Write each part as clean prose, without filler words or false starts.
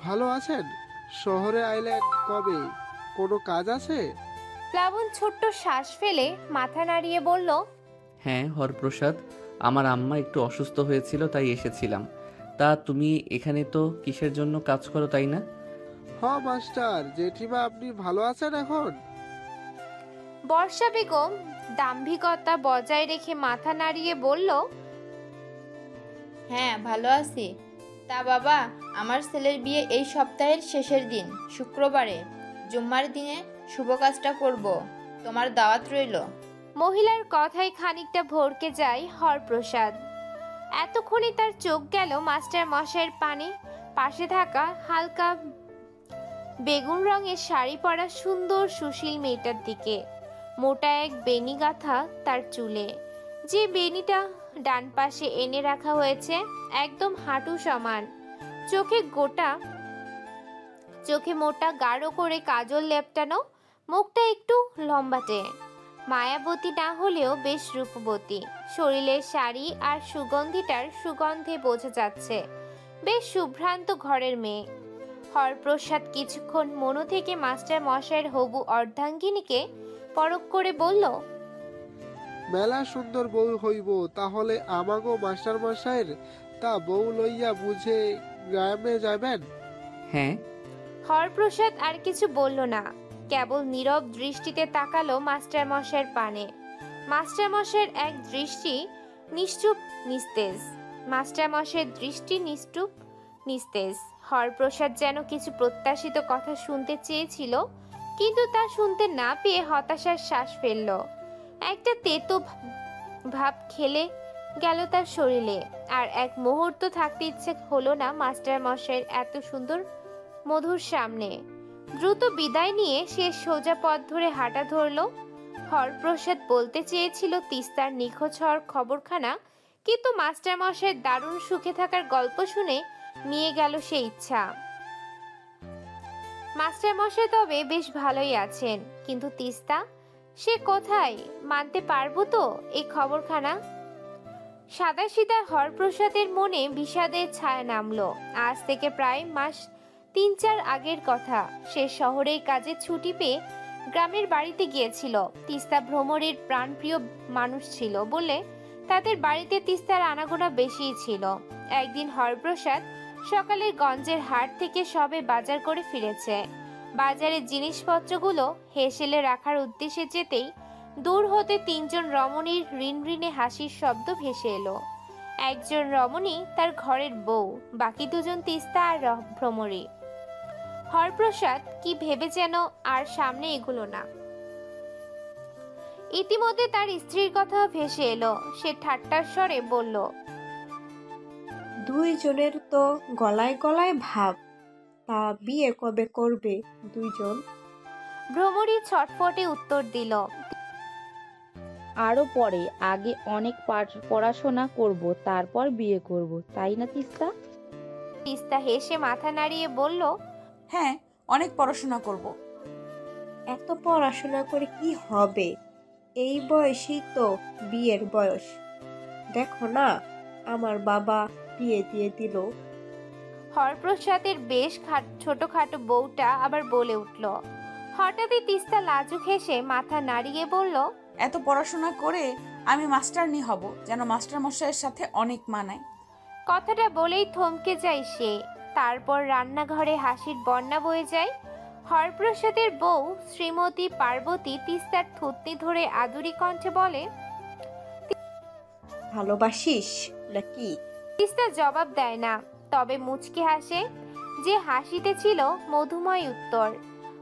ভালো আছেন? শহরে আইলেন কবে? কোনো কাজ আছে? প্লাবন ছোট্ট শ্বাস ফেলে মাথা নাড়িয়ে বলল, হ্যাঁ হরপ্রসাদ, আমার আম্মা একটু অসুস্থ হয়েছিল তাই এসেছিলাম। তা তুমি এখানে তো কিসের জন্য কাজ করো তাই না? মাস্টার জেঠিমা, আপনি ভালো আছেন এখন? বর্ষা বেগম দাম্ভিকতা বজায় রেখে মাথা নাড়িয়ে বলল, হ্যাঁ ভালো আছি। তা বাবা, আমার ছেলের বিয়ে এই সপ্তাহের শেষের দিন, শুক্রবারে। জুম্মার দিনে শুভ কাজটা করব, তোমার দাওয়াত রইল। মহিলার কথায় খানিকটা ভড়কে যায় হরপ্রসাদ। এতক্ষণে তার চোখ গেল মাস্টার মশাইয়ের পাশে থাকা হালকা বেগুন রঙের শাড়ি পরা সুন্দর সুশীল মেয়েটার দিকে। মোটা এক বেনি গাঁথা তার চুলে, যে বেনিটা ডান পাশে এনে রাখা হয়েছে একদম হাঁটু সমান। চোখে মোটা গাঢ় করে কাজল লেপটানো, মুখটা একটু লম্বাটে। মায়াবতী না হলেও বেশ রূপবতী। শরীরের শাড়ি আর সুগন্ধে বোঝা যাচ্ছে বেশ শুভ্রান্ত ঘরের মেয়ে। হরপ্রসাদ কিছুক্ষণ মনো থেকে মাস্টার মশাইয়ের হবু অর্ধাঙ্গিনীকে পরখ করে বলল, মেলা সুন্দর বউ হইব তাহলে আমাগো মাস্টার মশাইয়ের। তা বউ লইয়া বুঝে গ্রামে যাবেন? হ্যাঁ। হরপ্রসাদ আর কিছু বলল না, কেবল নীরব দৃষ্টিতে তাকালো মাস্টার মশাইয়ের পানে। মাস্টার মশাইয়ের এক দৃষ্টি নিশ্চুপ নিস্তেজ। হরপ্রসাদ যেন কিছু প্রত্যাশিত কথা শুনতে চেয়েছিল, কিন্তু তা শুনতে না পেয়ে হতাশার শ্বাস ফেলল। একটা তেতো ভাব খেলে গেল তার শরীরে, আর এক মুহূর্ত থাকতে ইচ্ছে হলো না মাস্টার মশাইয়ের এত সুন্দর মধুর সামনে। দ্রুত বিদায় নিয়ে সে সোজা পথ ধরে হাঁটা ধরল। হরপ্রসাদ বলতে চেয়েছিল তিস্তার নিখোঁজ হওয়ার খবরখানা, কিন্তু মাস্টার মশাইয়ের দারুণ সুখে থাকার গল্প শুনে নিয়ে গেল সে ইচ্ছা। মাস্টার মশাই তবে বেশ ভালোই আছেন, কিন্তু তিস্তা সে কোথায়? মানতে পারবো তো এই খবরখানা? সাদাসিধা হরপ্রসাদের মনে বিষাদের ছায়া নামলো। আজ থেকে প্রায় মাস 3-4 আগের কথা। সে শহরের কাজে ছুটি পেয়ে গ্রামের বাড়িতে গিয়েছিল। তিস্তা ভ্রমরের প্রাণপ্রিয় মানুষ ছিল বলে তাদের বাড়িতে তিস্তার আনাগোনা বেশিই ছিল। একদিন হরপ্রসাদ সকালে গঞ্জের হাট থেকে সবে বাজার করে ফিরেছে। বাজারের জিনিসপত্রগুলো হেসেলে রাখার উদ্দেশ্যে যেতেই দূর হতে 3জন রমণীর রিনরিনে হাসির শব্দ ভেসে এলো। একজন রমণী তার ঘরের বউ, বাকি 2জন তিস্তা আর ভ্রমরী। হরপ্রসাদ কি ভেবে যেন আর সামনে এগুলো না। ইতিমধ্যে তার স্ত্রীর কথা ভেসে এলো। সে ঠাট্টার স্বরে বলল, 2 জনের তো গলায় গলায় ভাব, তা বিয়ে কবে করবে 2 জন? ভ্রমরী ছটফটে উত্তর দিল, আরো পরে, আগে অনেক পড়াশোনা করব, তারপর বিয়ে করব, তাই না তিস্তা? তিস্তা হেসে মাথা নাড়িয়ে বলল, হ্যাঁ, অনেক পড়াশোনা করব। এত পড়াশোনা করে কি হবে? এই বয়সই তো বিয়ের বয়স। দেখো না, আমার বাবা বিয়ে দিয়ে দিল। হরপ্রসাদের বেশ ছোটখাটো বউটা আবার বলে উঠল। হঠাৎই তিস্তা লাজুক হেসে মাথা নাড়িয়ে বলল, এত পড়াশোনা করে আমি মাস্টারনি হব, যেন মাস্টার মশাইয়ের সাথে অনেক মানায়। কথাটা বলেই থমকে যায় সে। তারপর রান্নাঘরে হাসির বন্যা বয়ে যায়। হরপ্রসাদের বউ শ্রীমতী পার্বতী তিস্তার থুতনি ধরে আদুরি কণ্ঠে বলে, ভালোবাসিস নাকি? তিস্তা জবাব দেয় না, তবে মুচকি হাসে, যে হাসিতে ছিল মধুময় উত্তর।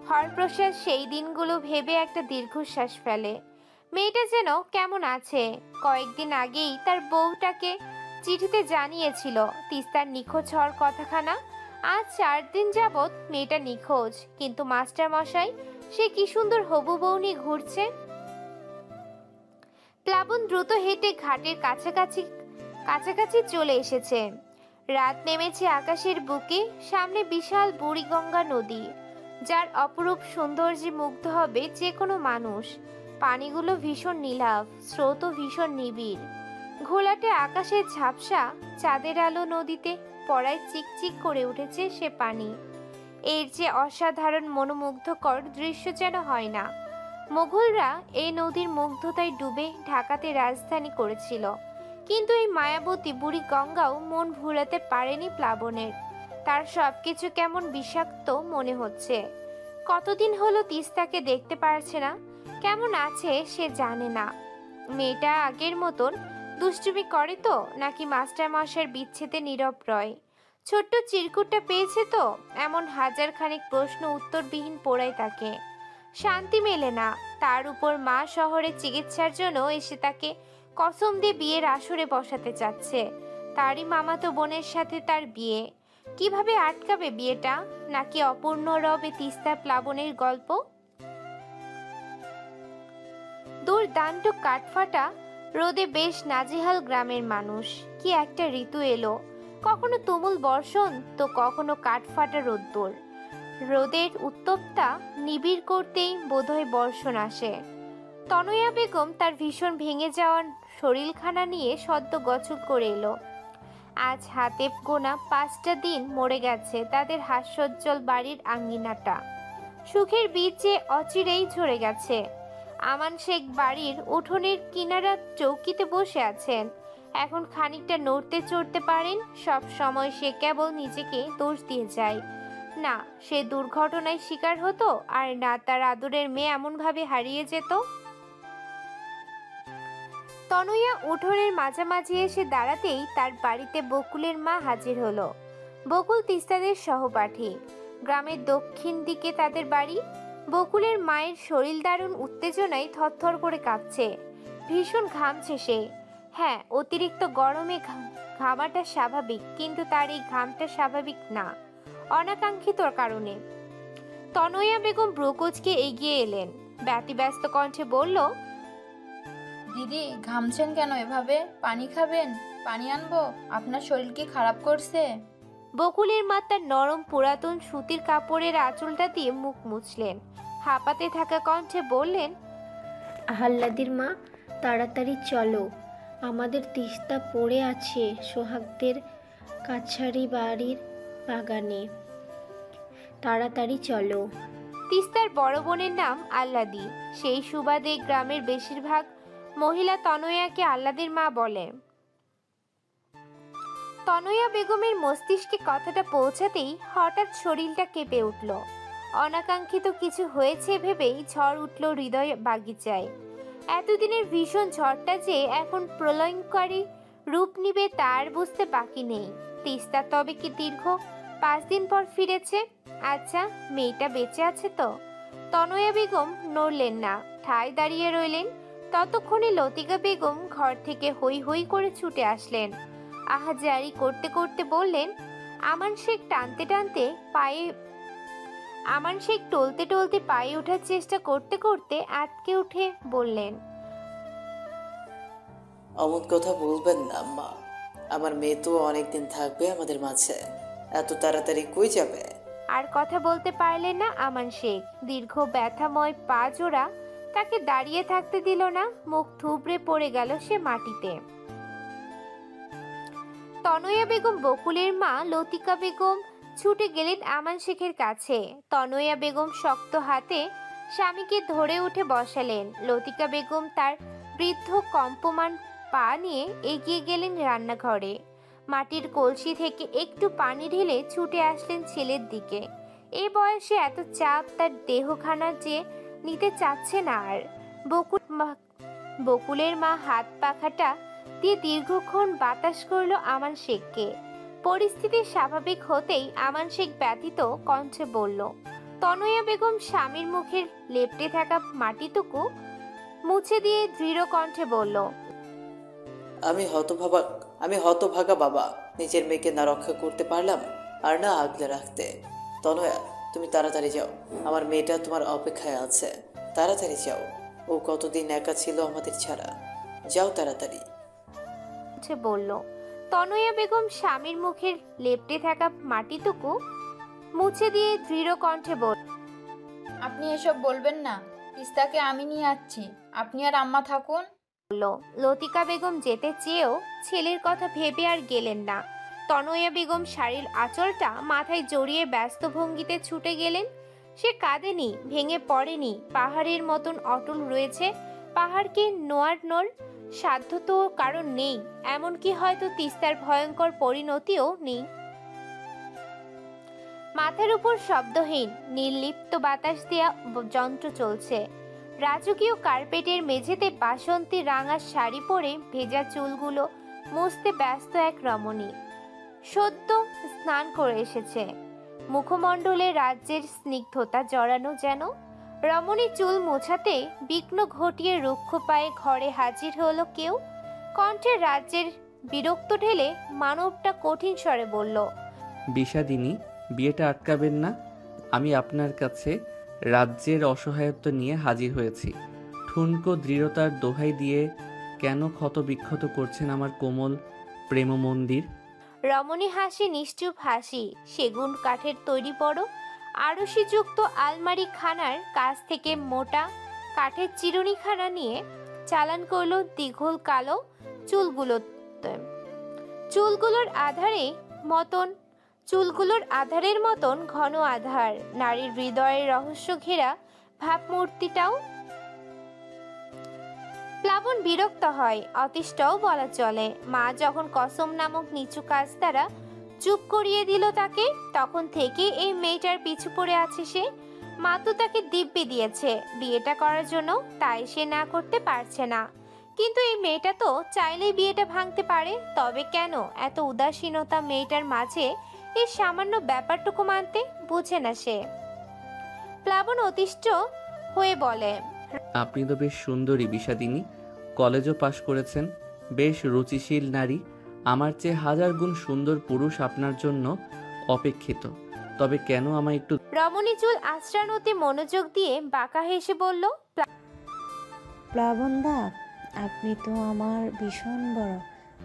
হরপ্রসাদ সেই দিনগুলো ভেবে একটা দীর্ঘশ্বাস ফেলে। মেয়েটা যেন কেমন আছে। কয়েকদিন আগেই তার বউটাকে চিঠিতে জানিয়েছিল তিস্তার নিখোঁজ হওয়ার কথাখানা। আজ 4 দিন যাবৎ মেয়েটা নিখোঁজ, কিন্তু মাস্টার মশাই সে কি সুন্দর হবু বউ নিয়ে ঘুরছে। প্লাবন দ্রুত হেঁটে ঘাটের কাছাকাছি চলে এসেছে। রাত নেমেছে আকাশের বুকে। সামনে বিশাল বুড়িগঙ্গা নদী, যার অপরূপ সৌন্দর্যে মুগ্ধ হবে যে কোনো মানুষ। পানিগুলো ভীষণ নীলাভ, স্রোতও ভীষণ নিবিড়। ঘোলাটে আকাশের ঝাপসা চাঁদের আলো নদীতে পড়ায় চিকচিক করে উঠেছে সে পানি। এর যে অসাধারণ মনোমুগ্ধকর দৃশ্য যেন হয় না। মোগলরা এই নদীর মুগ্ধতায় ডুবে ঢাকাতে রাজধানী করেছিল, কিন্তু এই মায়াবতী বুড়ি গঙ্গাও মন ভুলাতে পারেনি প্লাবনের। তার সবকিছু কেমন বিষাক্ত মনে হচ্ছে। কতদিন হলো তিস্তাকে দেখতে পারছে না, কেমন আছে সে জানে না। মেয়েটা আগের মতন দুষ্টুমি করে তো, নাকি মাস্টার মশাইয়ের বিচ্ছেদে নীরব রয়? ছোট্ট চিরকুটটা পেয়েছে তো, এমন হাজার খানিক প্রশ্ন উত্তরবিহীন পোড়ায় তাকে। শান্তি মেলে না। তার উপর মা শহরে চিকিৎসার জন্য এসে তাকে কসম দিয়ে বিয়ের আসরে বসাতে চাচ্ছে। তারই মামাতো বোনের সাথে তার বিয়ে। কিভাবে আটকাবে বিয়েটা? নাকি অপূর্ণ রবে তিস্তা প্লাবনের গল্প? দুর্দান্ত কাঠফাটা রোদে বেশ নাজেহাল গ্রামের মানুষ। কি একটা ঋতু এলো, কখনো তুমুল বর্ষণ তো কখনো কাঠফাটা রোদ্দুর। রোদের উত্তপ্তা নিবিড় করতেই বোধহয় বর্ষণ আসে। তনয়া বেগম তার ভীষণ ভেঙে যাওয়ার শরীরখানা নিয়ে সদ্য গোসল করে এলো। আজ হাতে গোনা 5টা দিন মরে গেছে তাদের হাস্যোজ্জ্বল বাড়ির আঙ্গিনাটা। সুখের বীজ যে অচিরেই ঝরে গেছে। আমান শেখ বাড়ির উঠোনের কিনারা চৌকিতে বসে আছেন। এখন খানিকটা নড়তে চড়তে পারেন। সব সময় সে কেবল নিজেকে দোষ দিয়ে যায়। না সে দুর্ঘটনায় শিকার হতো, আর না তার আদরের মেয়ে এমনভাবে হারিয়ে যেত। তনয়া উঠোনের মাঝামাঝি এসে দাঁড়াতেই তার বাড়িতে বকুলের মা হাজির হলো। বকুল তিস্তাদের সহপাঠী। গ্রামের দক্ষিণ দিকে তাদের বাড়ি। বকুলের মায়ের শরীর দারুণ উত্তেজনায় থরথর করে কাঁপছে। ভীষণ ঘামছে সে। হ্যাঁ, অতিরিক্ত গরমে ঘামাটা স্বাভাবিক, কিন্তু তার এই ঘামটা স্বাভাবিক না, অনাকাঙ্ক্ষিত কারণে। তনয়া বেগম ব্রুকুচকে এগিয়ে এলেন, ব্যতিব্যস্ত কণ্ঠে বলল, দিদি ঘামছেন কেন এভাবে? পানি খাবেন? পানি আনবো? আপনার শরীর কি খারাপ করছে? বকুলের মা তার নরম পুরাতন সুতির কাপড়ের আঁচলটা দিয়ে মুখ মুছলেন। হাঁপাতে থাকা কণ্ঠে বললেন, আহ্লাদির মা, তাড়াতাড়ি চলো, আমাদের তিস্তা পড়ে আছে সোহাগদের কাছারি বাড়ির বাগানে, তাড়াতাড়ি চলো। তিস্তার বড় বোনের নাম আহ্লাদি। সেই সুবাদে গ্রামের বেশিরভাগ মহিলা তনয়াকে আহ্লাদের মা বলে। তনয়া বেগমের মস্তিষ্কে কথাটা পৌঁছাতেই হঠাৎ শরীরটা কেঁপে উঠল। অনাকাঙ্ক্ষিত কিছু হয়েছে ভেবেই ঝড় উঠল হৃদয় বাগিচায়। এতদিনের ভীষণ ঝড়টা যে এখন প্রলয়ঙ্করী রূপ নিবে তার বুঝতে বাকি নেই। তিস্তা তবে কি দীর্ঘ 5 দিন পর ফিরেছে? আচ্ছা, মেয়েটা বেঁচে আছে তো? তনয়া বেগম নড়লেন না, ঠায় দাঁড়িয়ে রইলেন। ততক্ষণে লতিকা বেগম ঘর থেকে হই হই করে ছুটে আসলেন। আহাজারি করতে করতে বললেন, আমান শেখ টলতে টলতে পায়ে ওঠার চেষ্টা করতে করতে আটকে উঠে বললেন, অমন কথা বলবেন না আম্মা, আমার মেয়ে তো অনেকদিন থাকবে আমাদের মাঝে, এত তাড়াতাড়ি কই যাবে? আর কথা বলতে পারলেন না আমান শেখ। দীর্ঘ ব্যথাময় পা জোড়া তাকে দাঁড়িয়ে থাকতে দিল না। মুখ থুবড়ে পড়ে গেল সে মাটিতে। তনয়া বেগম বকুলের মা লতিকা বেগম ছুটে গেলেন আমান শেখের কাছে। তনয়া বেগম শক্ত হাতে স্বামীকে ধরে উঠে বসালেন। লতিকা বেগম তার বৃদ্ধ কম্পমান পা নিয়ে এগিয়ে গেলেন রান্নাঘরে। মাটির কলসি থেকে একটু পানি ঢেলে ছুটে আসলেন ছেলের দিকে। এই বয়সে এত চাপ তার দেহখানা যে নিতে চাচ্ছে না আর। বকুলের মা হাত পাখাটা দিয়ে দীর্ঘক্ষণ বাতাস করলো আমান শেখকে। পরিস্থিতি স্বাভাবিক হতেই আমান শেখ ব্যথিত কণ্ঠে বলল। তনয়া বেগম স্বামীর মুখের লেপ্টে থাকা মাটিটুকু মুছে দিয়ে দৃঢ় কণ্ঠে বলল, আমি হতভাগা বাবা, নিজের মেয়েকে না রক্ষা করতে পারলাম আর না আগলে রাখতে। তনয়া, তুমি তাড়াতাড়ি যাও, আমার মেয়েটা তোমার অপেক্ষায় আছে, তাড়াতাড়ি যাও। ও কতদিন একা ছিল আমাদের ছাড়া, যাও তাড়াতাড়ি বলল। তনয়া বেগম স্বামীর মুখের লেপ্টে থাকা মাটিটুকু মুছে দিয়ে দৃঢ় কণ্ঠে বলল, আপনি এসব বলবেন না, তিস্তাকে আমি নিয়ে আসছি, আপনি আর আম্মা থাকুন। লতিকা বেগম যেতে চেয়েও ছেলের কথা ভেবে আর গেলেন না। তনয়া বেগম শাড়ির আঁচলটা মাথায় জড়িয়ে ব্যস্ত ভঙ্গিতে ছুটে গেলেন। সে কাঁদেনি, ভেঙে পড়েনি, পাহাড়ের মতন অটল রয়েছে। পাহাড়কে নোয়ানোর সাধ্য তো কারণ নেই, এমনকি হয়তো তিস্তার ভয়ঙ্কর পরিণতিও নেই। মাথার উপর শব্দহীন নির্লিপ্ত বাতাস দেয়া যন্ত্র চলছে। রাজকীয় কার্পেটের মেঝেতে বাসন্তী রাঙা শাড়ি পরে ভেজা চুলগুলো মুছতে ব্যস্ত এক রমণী। সদ্য স্নান করে এসেছে, মুখমণ্ডলে রাজ্যের স্নিগ্ধতা জড়ানো যেন। রমণী চুল মোছাতে বিঘ্ন ঘটিয়ে রুক্ষ পায়ে ঘরে হাজির হলো কেউ। কণ্ঠে রাজ্যের বিরক্ত ঢেলে মানবটা কঠিন স্বরে বলল, বিষাদিনী, বিয়েটা আটকাবেন না। আমি আপনার কাছে রাজ্যের অসহায়ত্ব নিয়ে হাজির হয়েছি। ঠুনকো দৃঢ়তার দোহাই দিয়ে কেন ক্ষত বিক্ষত করছেন আমার কোমল প্রেম মন্দির? রমণী হাসি নিশ্চুপ হাসি। সেগুন কাঠের তৈরি বড় আড়শিযুক্ত আলমারি খানার কাছ থেকে মোটা কাঠের চিরুনিখানা নিয়ে চালান করলো দীঘল কালো চুলগুলোর আধারের মতন ঘন আধার। নারীর হৃদয়ের রহস্য ঘেরা ভাবমূর্তিটাও। প্লাবন বিরক্ত হয়, অতিষ্ঠও বলা চলে। মা যখন কসম নামক নিচু কাজ দ্বারা চুপ করিয়ে দিল তাকে, তখন থেকে এই মেয়েটার পিছু পড়ে আছে সে। মা তো তাকে দিব্যি দিয়েছে বিয়েটা করার জন্য, তাই সে না করতে পারছে না। কিন্তু এই মেয়েটা তো চাইলেই বিয়েটা ভাঙতে পারে। তবে কেন এত উদাসীনতা মেয়েটার মাঝে? এই সামান্য ব্যাপারটুকু মানতে বুঝে না সে। প্লাবন অতিষ্ঠ হয়ে বলে, আপনি তো বেশ সুন্দরী বিষাদিনী, কলেজও পাশ করেছেন, বেশ রুচিশীল নারী। আমার চেয়ে হাজার গুণ সুন্দর পুরুষ আপনার জন্য অপেক্ষিত। তবে কেন আমায় একটু... রমণী চুল আশ্রানুতে মনোযোগ দিয়ে বাঁকা হেসে বলল, প্লাবনদা, আপনি তো আমার ভীষণ বড়,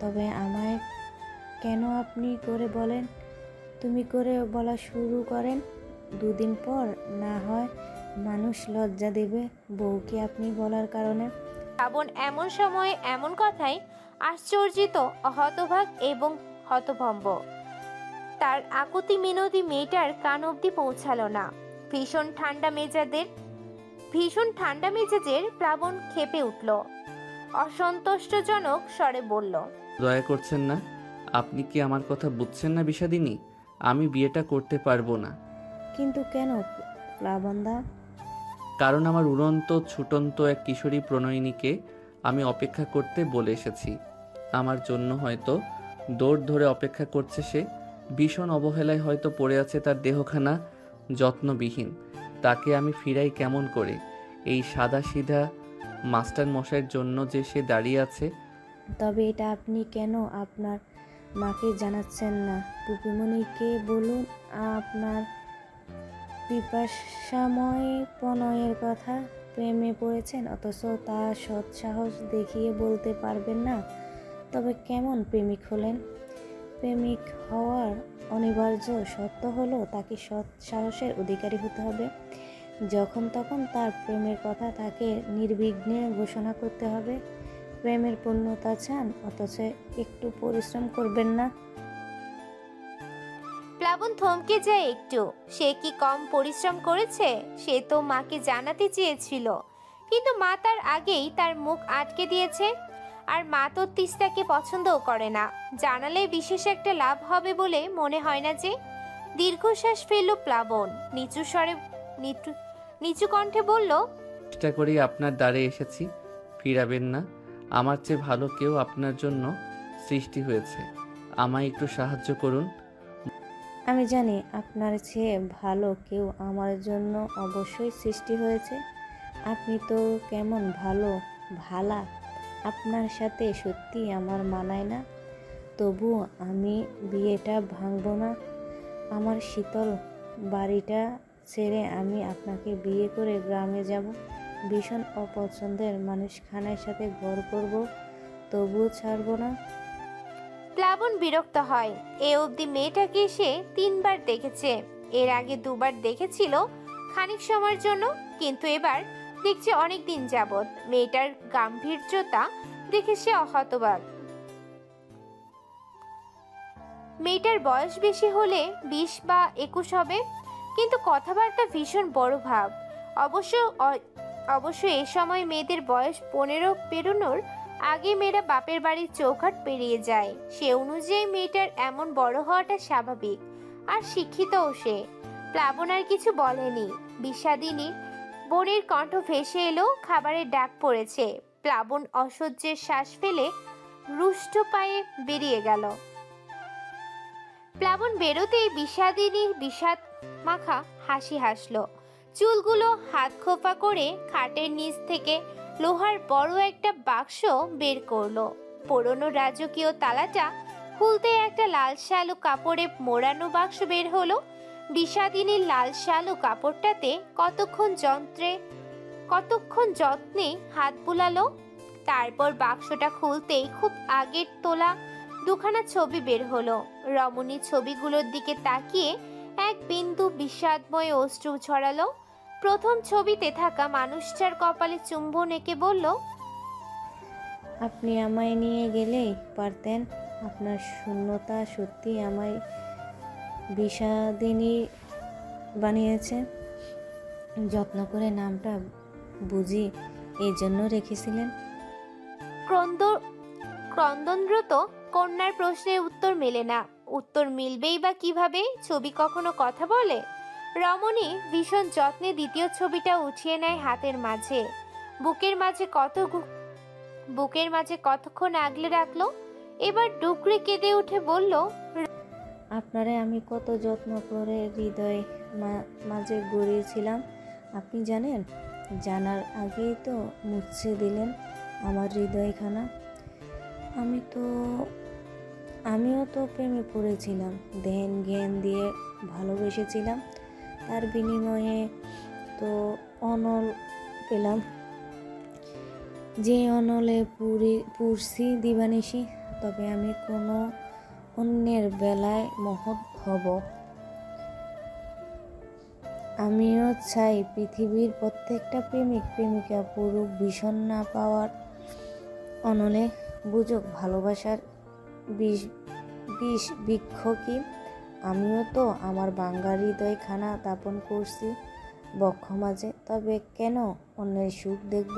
তবে আমায় কেন আপনি করে বলেন? তুমি করে বলা শুরু করেন। দুদিন পর না হয় মানুষ লজ্জা দেবে বউকে আপনি বলার কারণে। প্লাবন এমন সময়ে এমন কথায় আশ্চর্যিত, হতভাগ এবং হতভম্ব। তার আকুতি মিনতি মেয়েটার কান অবধি পৌঁছালো না। ভীষণ ঠান্ডা মেজাজের প্লাবন ক্ষেপে উঠল। অসন্তুষ্টজনক স্বরে বলল, দয়া করছেন না? আপনি কি আমার কথা বুঝছেন না বিষাদিনী? আমি বিয়েটা করতে পারবো না। কিন্তু কেন প্লাবনদা? কারণ আমার উড়ন্ত ছুটন্ত এক কিশোরী প্রণয়িনীকে আমি অপেক্ষা করতে বলে এসেছি। আমার জন্য হয়তো দৌড় ধরে অপেক্ষা করছে সে। ভীষণ অবহেলায় হয়তো পড়ে আছে তার দেহখানা যত্নবিহীন। তাকে আমি ফিরাই কেমন করে? এই সাদা সিধা মাস্টার মশাইয়ের জন্য যে সে দাঁড়িয়ে আছে। তবে এটা আপনি কেন আপনার মাকে জানাচ্ছেন না? পুপিমণিকে বলুন আপনার পিপাসাময় প্রণয়ের কথা। প্রেমে পড়েছেন, অথচ তা সৎ সাহস দেখিয়ে বলতে পারবেন না। তবে কেমন প্রেমিক হলেন? প্রেমিক হওয়ার অনিবার্য সত্য হলো তাকে সৎ সাহসের অধিকারী হতে হবে। যখন তখন তার প্রেমের কথা তাকে নির্বিঘ্নে ঘোষণা করতে হবে। প্রেমের পূর্ণতা চান, অথচ একটু পরিশ্রম করবেন না। প্লাবন থমকে যায় একটু। সে কি কম পরিশ্রম করেছে? সে তো মাকে জানাতে চেয়েছিল, কিন্তু মা তার আগেই তার মুখ আটকে দিয়েছে। আর মা তো তিস্তাকে পছন্দও করে না। জানালে বিশেষ একটা লাভ হবে বলে মনে হয় না যে। দীর্ঘশ্বাস ফেলল প্লাবন। নিচু কণ্ঠে বলল, চেষ্টা করি আপনার দ্বারে এসেছি, ফিরাবেন না। আমার চেয়ে ভালো কেউ আপনার জন্য সৃষ্টি হয়েছে, আমায় একটু সাহায্য করুন। আমি জানি আপনার চেয়ে ভালো কেউ আমার জন্য অবশ্যই সৃষ্টি হয়েছে। আপনি তো কেমন ভালা। আপনার সাথে সত্যি আমার মানায় না। তবু আমি বিয়েটা ভাঙব না। আমার শীতল বাড়িটা ছেড়ে আমি আপনাকে বিয়ে করে গ্রামে যাব। ভীষণ অপছন্দের মানুষখানার সাথে ঘর করব, তবুও ছাড়ব না। প্লাবন বিরক্ত হয়। এ অবধি মেয়েটাকে সে 3 বার দেখেছে। এর আগে 2 বার দেখেছিল খানিক সময়ের জন্য, কিন্তু এবার দেখছে অনেক দিন যাবৎ। মেয়েটার গাম্ভীর্যতা দেখে সে হতবাক। মেয়েটার বয়স বেশি হলে 20 বা 21 হবে, কিন্তু কথাবার্তা ভীষণ বড় ভাব। অবশ্য অবশ্য এ সময় মেয়েদের বয়স 15 পেরোনোর আগে মেয়েরা বাপের বাড়ির চৌকাঠ পেরিয়ে যায়। সে অনুযায়ী মেয়েটার এমন বড় হওয়াটা স্বাভাবিক, আর শিক্ষিতও সে। প্লাবন আর কিছু বলেনি। বিষাদিনীর বোনের কণ্ঠ ভেসে এলো, খাবারের ডাক পড়েছে। প্লাবন অসহ্যের শ্বাস ফেলে রুষ্ট পায়ে বেরিয়ে গেল। প্লাবন বেরোতেই বিষাদিনীর বিষাদ মাখা হাসি হাসলো। চুলগুলো হাত খোপা করে খাটের নিচ থেকে লোহার বড় একটা বাক্স বের করলো। পুরনো রাজকীয় তালাটা খুলতে একটা লাল শালু কাপড়ে মোড়ানো বাক্স বের হলো। বিষাদিনীর লাল শালু কাপড়টাতে কতক্ষণ যত্নে হাত বুলালো। তারপর বাক্সটা খুলতেই খুব আগের তোলা দুখানা ছবি বের হলো। রমণীর ছবিগুলোর দিকে তাকিয়ে এক বিন্দু বিষাদময় অশ্রু ছড়ালো। প্রথম ছবিতে থাকা মানুষটার কপালে চুম্বন এঁকে বলল, আপনি আমায় নিয়ে গেলেই পারতেন। আপনার শূন্যতা সত্যি আমায় বিষাদিনী বানিয়েছে। যত্ন করে নামটা বুঝি এই জন্য রেখেছিলেন। ক্রন্দনরত কন্যার প্রশ্নের উত্তর মেলে না। উত্তর মিলবেই বা কিভাবে? ছবি কখনো কথা বলে? রমণী ভীষণ যত্নে দ্বিতীয় ছবিটা উঠিয়ে নেয় হাতের মাঝে। বুকের মাঝে কতক্ষণ আগলে রাখলো। এবার ডুকরে কেঁদে উঠে বলল, আপনারে আমি কত যত্ন করে হৃদয় মাঝে গড়িয়েছিলাম আপনি জানেন? জানার আগেই তো মুছে দিলেন আমার হৃদয়খানা। আমিও তো প্রেমে পড়েছিলাম, ধ্যান জ্ঞান দিয়ে ভালোবেসেছিলাম। তার বিনিময়ে তো অনল পেলাম, যে অনলে পুরছি দিবানিশি। তবে আমি কোনো অন্যের বেলায় মহৎ হব। আমিও চাই পৃথিবীর প্রত্যেকটা প্রেমিক প্রেমিকা পুরুষ ভীষণ না পাওয়ার অনলে বুঝুক ভালোবাসার বিষ বৃক্ষ কি। আমিও তো আমার বাঙ্গা হৃদয়খানা দাপন করছি বক্ষ মাঝে, তবে কেন অন্যের সুখ দেখব?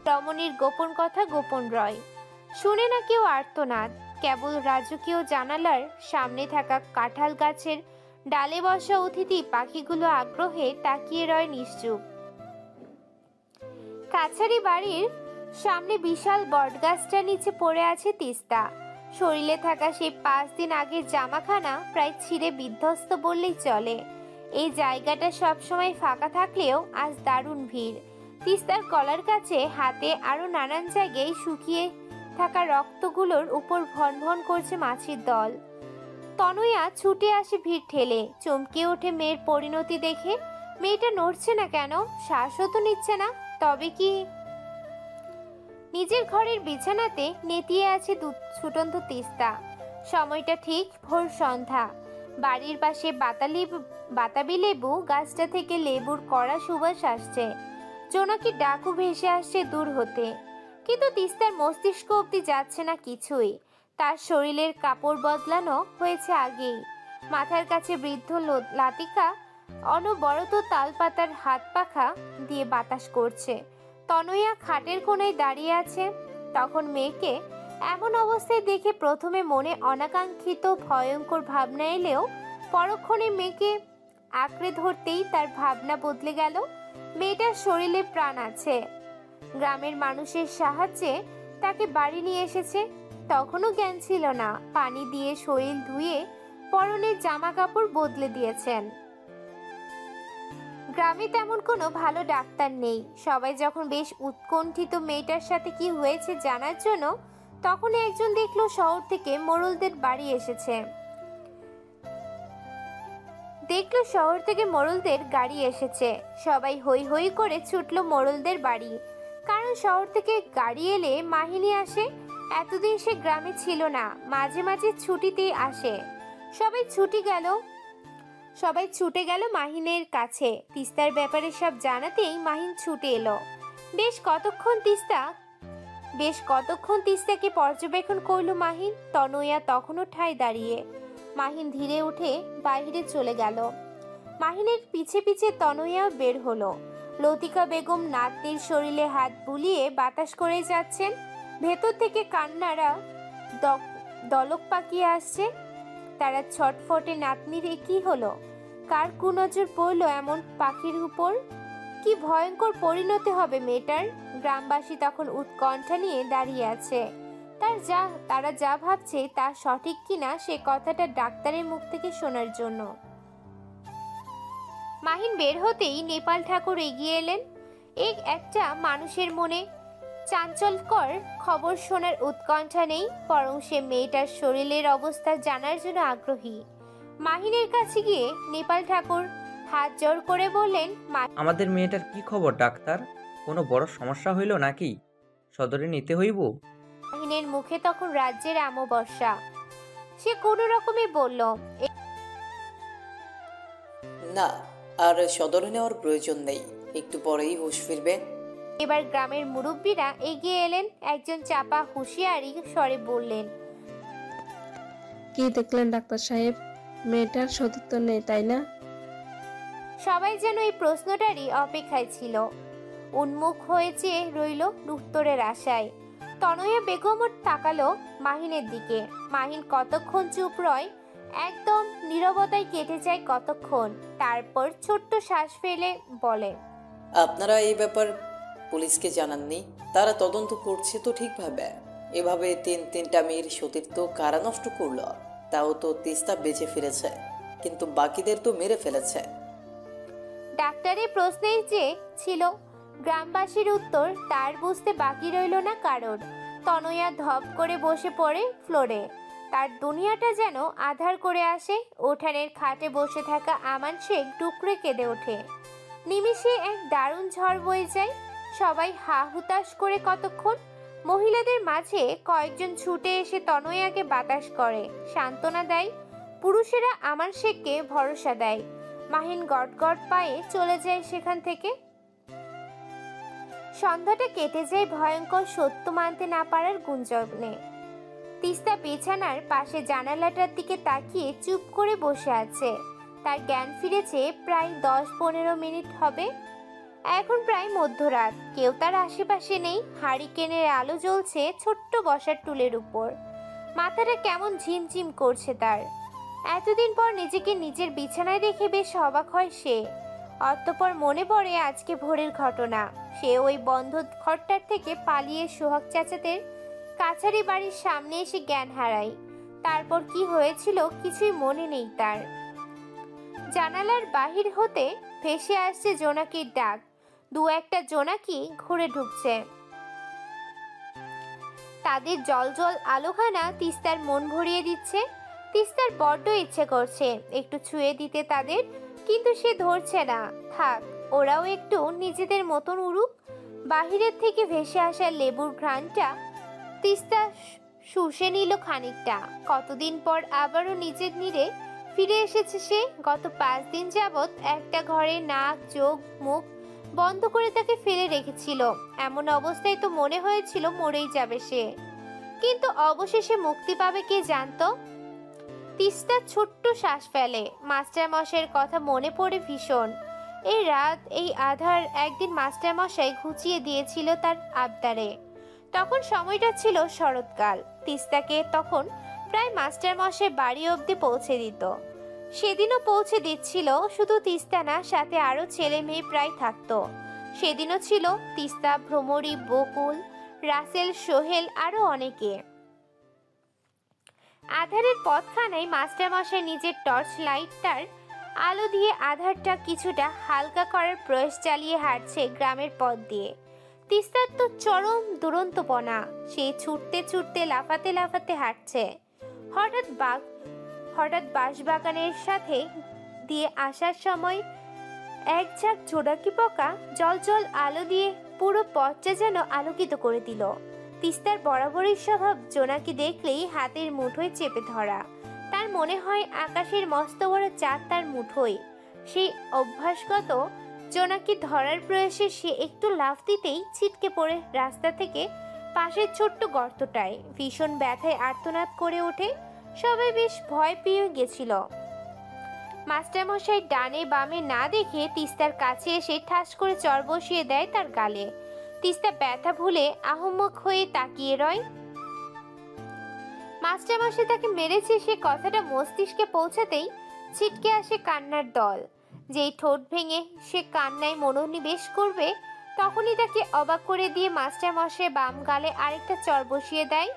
রমণীর গোপন কথা গোপন রয়। শুনে না কেউ আর্তনাদ। কেবল রাজকীয় জানালার সামনে থাকা কাঁঠাল গাছের ডালে বসা অতিথি পাখিগুলো আগ্রহে তাকিয়ে রয় নিশ্চুপ। কাছারি বাড়ির সামনে বিশাল বটগাছটার নিচে পড়ে আছে তিস্তা। শরীরে থাকা সেই 5 দিন আগের জামাখানা প্রায় ছিঁড়ে বিধ্বস্ত বললেই চলে। এই জায়গাটা সবসময় ফাঁকা থাকলেও আজ দারুণ ভিড়। তিস্তার গলার কাছে, হাতে, আরো নানান জায়গায় শুকিয়ে থাকা রক্তগুলোর উপর ভন ভন করছে মাছির দল। তনয়া ছুটে আসে ভিড় ঠেলে, চমকে ওঠে মেয়ের পরিণতি দেখে। মেয়েটা নড়ছে না কেন? শ্বাসও তো নিচ্ছে না। তবে কি? নিজের ঘরের বিছানাতে নেতিয়ে আছে ছুটন্ত তিস্তা। সময়টা ঠিক ভোর সন্ধ্যা। বাড়ির পাশে বাতাবি লেবু গাছটা থেকে লেবুর কড়া সুবাস আসছে। জোনাকি ডাকু ভেসে আসছে দূর হতে। কিন্তু তিস্তার মস্তিষ্ক অব্দি যাচ্ছে না কিছুই। তার শরীরের কাপড় বদলানো হয়েছে আগেই। মাথার কাছে বৃদ্ধ লাতিকা অনবরত তালপাতার হাত পাখা দিয়ে বাতাস করছে। তনয়া খাটের কোণায় দাঁড়িয়ে আছে। তখন মেয়েকে এমন অবস্থায় দেখে প্রথমে মনে অনাকাঙ্ক্ষিত ভয়ঙ্কর ভাবনা এলেও পরক্ষণে মেয়েকে আঁকড়ে ধরতেই তার ভাবনা বদলে গেল। মেয়েটার শরীরে প্রাণ আছে। গ্রামের মানুষের সাহায্যে তাকে বাড়ি নিয়ে এসেছে। তখনও জ্ঞান ছিল না। পানি দিয়ে শরীর ধুয়ে পরনের জামা কাপড় বদলে দিয়েছেন। গ্রামে তেমন কোনো ভালো ডাক্তার নেই। সবাই যখন বেশ উৎকণ্ঠিত মেয়েটার সাথে কি হয়েছে জানার জন্য, তখনই একজন দেখলো শহর থেকে মোড়লদের বাড়ি এসেছে। গাড়ি এসেছে। সবাই হই হই করে ছুটলো মোড়লদের বাড়ি। কারণ শহর থেকে গাড়ি এলে মাহিনী আসে। এতদিন সে গ্রামে ছিল না, মাঝে মাঝে ছুটিতেই আসে। সবাই ছুটে গেল মাহিনের কাছে। তিস্তার ব্যাপারে সব জানাতেই মাহিন ছুটে এলো। বেশ কতক্ষণ তিস্তাকে পর্যবেক্ষণ করলো মাহিন। তনয়া তখনও ঠায় দাঁড়িয়ে। মাহিন ধীরে উঠে বাইরে চলে গেল। মাহিনের পিছে পিছে তনয়া বের হলো। লতিকা বেগম নাতনির শরীরে হাত বুলিয়ে বাতাস করে যাচ্ছেন। ভেতর থেকে কান্নারা দলক পাকিয়ে আসছে। তারা ছটফটে নাতনির কি হলো, কার কুনজর পড়লো এমন পাখির উপর? কি ভয়ঙ্কর পরিণতি হবে মেয়েটার। গ্রামবাসী তখন উৎকণ্ঠা নিয়ে দাঁড়িয়ে আছে। তারা যা ভাবছে তা সঠিক কিনা সে কথাটা ডাক্তারের মুখ থেকে শোনার জন্য। মাহিন বের হতেই নেপাল ঠাকুর এগিয়ে এলেন। একটা মানুষের মনে চাঞ্চল্যকর খবর শোনার উৎকণ্ঠা নেই, বরং সে মেয়েটার শরীরের অবস্থা জানার জন্য আগ্রহী। মাহিনের কাছে গিয়ে নেপাল ঠাকুর হাত জোর করে বললেন, আমাদের মেয়েটার কি খবর ডাক্তার? কোনো বড় সমস্যা হইল নাকি? সদরে নিতে হইব? মাহিনের মুখে তখন রাজ্যের অমাবস্যা। সে কোনো রকমে বলল, না, আর সদরে নেওয়ার প্রয়োজন নেই, একটু পরেই হুঁশ ফিরবে। এবার গ্রামের মুরব্বীরা এগিয়ে এলেন। একজন চাপা হুঁশিয়ারি স্বরে বললেন, কি দেখলেন ডাক্তার সাহেব? মেয়েটার সতীত্ব নেই, তাই না? সবাই যেন এই প্রশ্নটারই অপেক্ষায় ছিল, উন্মুখ হয়েছে রইল উত্তরের আশায়। তনয়া বেগমও তাকালো মাহিনের দিকে। মাহিন কতক্ষণ চুপ রয়, একদম নীরবতায় কেটে যায় কতক্ষণ। তারপর ছোট্ট শ্বাস ফেলে বলে, আপনারা এই ব্যাপার পুলিশকে জানাননি? তারা তদন্ত করছে তো ঠিকভাবে। এভাবে তিনটা মেয়ের সতীর্থ কারা নষ্ট করলো? তাও তো তিস্তা বেঁচে ফিরেছে, কিন্তু বাকিদের তো মেরে ফেলেছে। ডাক্তারের প্রশ্নেই যে ছিল গ্রামবাসীর উত্তর, তার বুঝতে বাকি রইল না কারোর। তনয়া ধপ করে বসে পড়ে ফ্লোরে। তার দুনিয়াটা যেন আধার করে আসে। উঠানের খাটে বসে থাকা আমান শেখ ডুকরে কেঁদে ওঠে। নিমিষে এক দারুণ ঝড় বয়ে যায়। সবাই হা হুতাশ করে কতক্ষণ। মহিলাদের মাঝে কয়েকজন ছুটে এসে তনয়াকে বাতাস করে, সান্ত্বনা দেয়। পুরুষেরা আমান শেখকে ভরসা দেয়। মাহিন গটগট পায়ে চলে যায় সেখান থেকে। সন্ধ্যাটা কেটে যায় ভয়ঙ্কর সত্য মানতে না পারার গুঞ্জনে। তিস্তা বিছানার পাশে জানালাটার দিকে তাকিয়ে চুপ করে বসে আছে। তার জ্ঞান ফিরেছে প্রায় 10-15 মিনিট হবে। এখন প্রায় মধ্যরাত। কেউ তার আশেপাশে নেই। হারিকেনের আলো জ্বলছে ছোট্ট বসার টুলের উপর। মাথাটা কেমন ঝিমঝিম করছে তার। এতদিন পর নিজেকে নিজের বিছানায় রেখে বেশ অবাক হয় সে। অতঃপর মনে পড়ে আজকে ভোরের ঘটনা। সে ওই বন্ধ ঘরটার থেকে পালিয়ে সোহাগ চাচাদের কাছারি বাড়ির সামনে এসে জ্ঞান হারায়। তারপর কি হয়েছিল কিছুই মনে নেই তার। জানালার বাহির হতে ভেসে আসছে জোনাকির ডাক। দু একটা জোনাকি ঘুরে ঢুকছে। তাদের জল আলোখানা তিস্তার মন ভরিয়ে দিচ্ছে। তিস্তার বড্ড ইচ্ছে করছে একটু ছুঁয়ে দিতে তাদের, কিন্তু সে ধরছে না। থাক, ওরাও একটু নিজেদের মতন উড়ুক। বাহিরের থেকে ভেসে আসা লেবুর ঘ্রাণটা তিস্তা শুষে নিল খানিকটা। কতদিন পর আবারও নিজের নীড়ে ফিরে এসেছে সে। গত 5 দিন যাবৎ একটা ঘরে নাক চোখ মুখ বন্ধ করে তাকে ফেলে রেখেছিল। এমন অবস্থায় তো মনে হয়েছিল মরেই যাবে সে, কিন্তু অবশেষে মুক্তি পাবে কে জানতো। তিস্তা ছোট্ট শ্বাস ফেলে। মাস্টার মশাইয়ের কথা মনে পড়ে ভীষণ। এই রাত, এই আধার একদিন মাস্টার মশাই ঘুচিয়ে দিয়েছিল তার আবদারে। তখন সময়টা ছিল শরৎকাল। তিস্তাকে তখন প্রায় মাস্টার মশাই বাড়ি অবধি পৌঁছে দিত। সেদিনও পৌঁছে দিচ্ছিল। শুধু তিস্তা না, সাথে আরো ছেলে মেয়ে প্রায় থাকতো। সেদিনও ছিল তিস্তা, ভ্রমরী, বকুল, রাসেল, সোহেল, আরো অনেকে। আধারের পথখানায় মাস্টার মশাই নিজের টর্চ লাইটটার আলো দিয়ে আধারটা কিছুটা হালকা করার প্রয়াস চালিয়ে হাঁটছে গ্রামের পথ দিয়ে। তিস্তার তো চরম দুরন্তপনা। সে ছুটতে ছুটতে লাফাতে লাফাতে হাঁটছে। হঠাৎ বাঁশবাগানের সাথে দিয়ে আসার সময় এক ঝাঁক জোনাকি পোকা জল আলো দিয়ে পুরো পথটা যেন আলোকিত করে দিল। তিস্তার বরাবরই স্বভাব জোনাকি দেখলেই হাতের মুঠোয় চেপে ধরা। তার মনে হয় আকাশের মস্ত বড় চাঁদ তার মুঠোয়। সেই অভ্যাসগত জোনাকি ধরার প্রয়াসে সে একটু লাফ দিতেই ছিটকে পড়ে রাস্তা থেকে পাশের ছোট্ট গর্তটায়। ভীষণ ব্যথায় আর্তনাদ করে ওঠে। সবাই বেশ ভয় পেয়ে গেছিল। মাস্টারমশাই ডানে বামে না দেখে তিস্তার কাছে এসে ঠাস করে চর বসিয়ে দেয় তার গালে। তিস্তা ব্যথা ভুলে আহম্মক হয়ে তাকিয়ে রয়। মাস্টারমশাই তাকে মেরেছে সে কথাটা মস্তিষ্কে পৌঁছাতেই ছিটকে আসে কান্নার দল। যেই ঠোঁট ভেঙে সে কান্নায় মনোনিবেশ করবে তখনই তাকে অবাক করে দিয়ে মাস্টারমশাই বাম গালে আরেকটা চর বসিয়ে দেয়।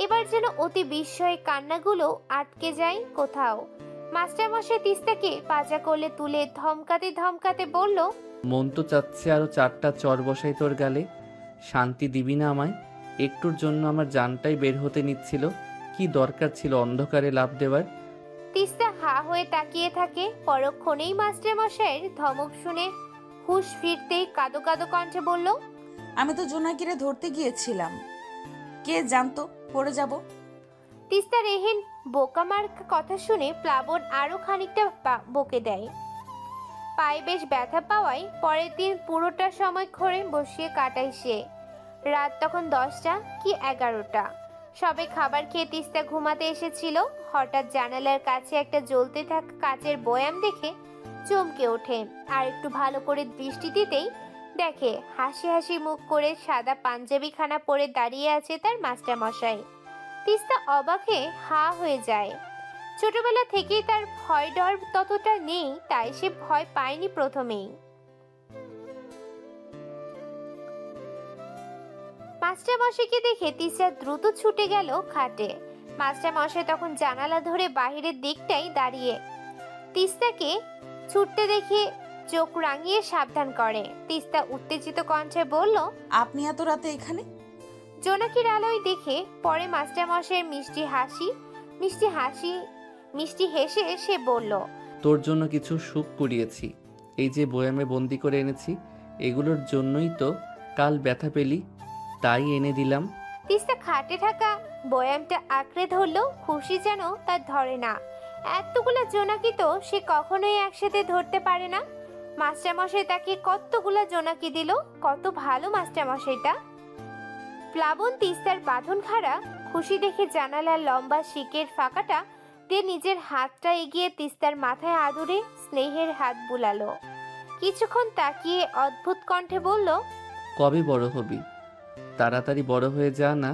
এবার যেন অতি বিস্ময়ে কান্নাগুলো আটকে যায় কোথাও। মাস্টারমশাই তিস্তাকে পাজা করলে তুলে ধমকাতে ধমকাতে বলল, মন তো চাচ্ছে আরো 4টা চর বসাই তোর গালে। শান্তি দিবি না আমায়? একটুর জন্য আমার জানটাই বের হতে নিচ্ছিল। কি দরকার ছিল অন্ধকারে লাফ দেওয়ার? তিস্তা হা হয়ে তাকিয়ে থাকে। পরক্ষণেই মাস্টারমশাইয়ের ধমক শুনে হুঁশ ফিরতেই কাঁদো কাঁদো কণ্ঠে বলল, আমি তো জোনাকিরে ধরতে গিয়েছিলাম, কে জানতো পড়ে যাব। তিস্তার এহেন বোকামার কথা শুনে প্লাবন আরো খানিকটা বকে দেয়। পায়ে বেশ ব্যথা পাওয়ায় পরের দিন পুরোটা সময় ঘরে বসিয়ে কাটায় সে। রাত তখন 10টা কি 11টা। সবে খাবার খেয়ে তিস্তা ঘুমাতে এসেছিল। হঠাৎ জানালার কাছে একটা জ্বলতে থাকা কাচের বয়াম দেখে চমকে ওঠে। আর একটু ভালো করে দৃষ্টি দিতেই দেখে হাসি হাসি মুখ করে সাদা পাঞ্জাবিখানা পরে দাঁড়িয়ে আছে তার মাস্টারমশাই। তিস্তা অবাকে হা হয়ে যায়। ছোটবেলা থেকেই তার ভয় ডর ততটা নেই, তাই সে ভয় পায়নি প্রথমেই। মাস্টারমশাইকে দেখে তিস্তা দ্রুত ছুটে গেল খাটে। মাস্টারমশাই তখন জানালা ধরে বাহিরের দিকটাই দাঁড়িয়ে তিস্তাকে ছুটতে দেখে চোখ রাঙিয়ে সাবধান করে। তিস্তা উত্তেজিত কণ্ঠে বলল, আপনি এত রাতে এখানে? জোনাকির আলোয় দেখে পরে মাস্টারমশাইয়ের মিষ্টি হেসে সে বলল, তোর জন্য কিছু সুখ কুড়িয়েছি। এই যে বয়ামে বন্দি করে এনেছি, এগুলোর জন্যই তো কাল ব্যথা পেলি, তাই এনে দিলাম। তিস্তা খাটে থাকা বয়ামটা আঁকড়ে ধরলো, খুশি যেন তার ধরে না। এতগুলা জোনাকি তো সে কখনোই একসাথে ধরতে পারে না। মাস্টারমশাই তাকে কতগুলা জোনাকি দিল। কত ভালো মাস্টারমশাইটা। প্লাবন তিস্তার বাঁধন খাড়া খুশি দেখে জানালার লম্বা শিকের ফাঁকাটা দিয়ে নিজের হাতটা এগিয়ে তিস্তার মাথায় আদুরে স্নেহের হাত বুলালো। কিছুক্ষণ তাকিয়ে অদ্ভুত কণ্ঠে বলল, কবে বড় হবি? তাড়াতাড়ি বড় হয়ে যা না।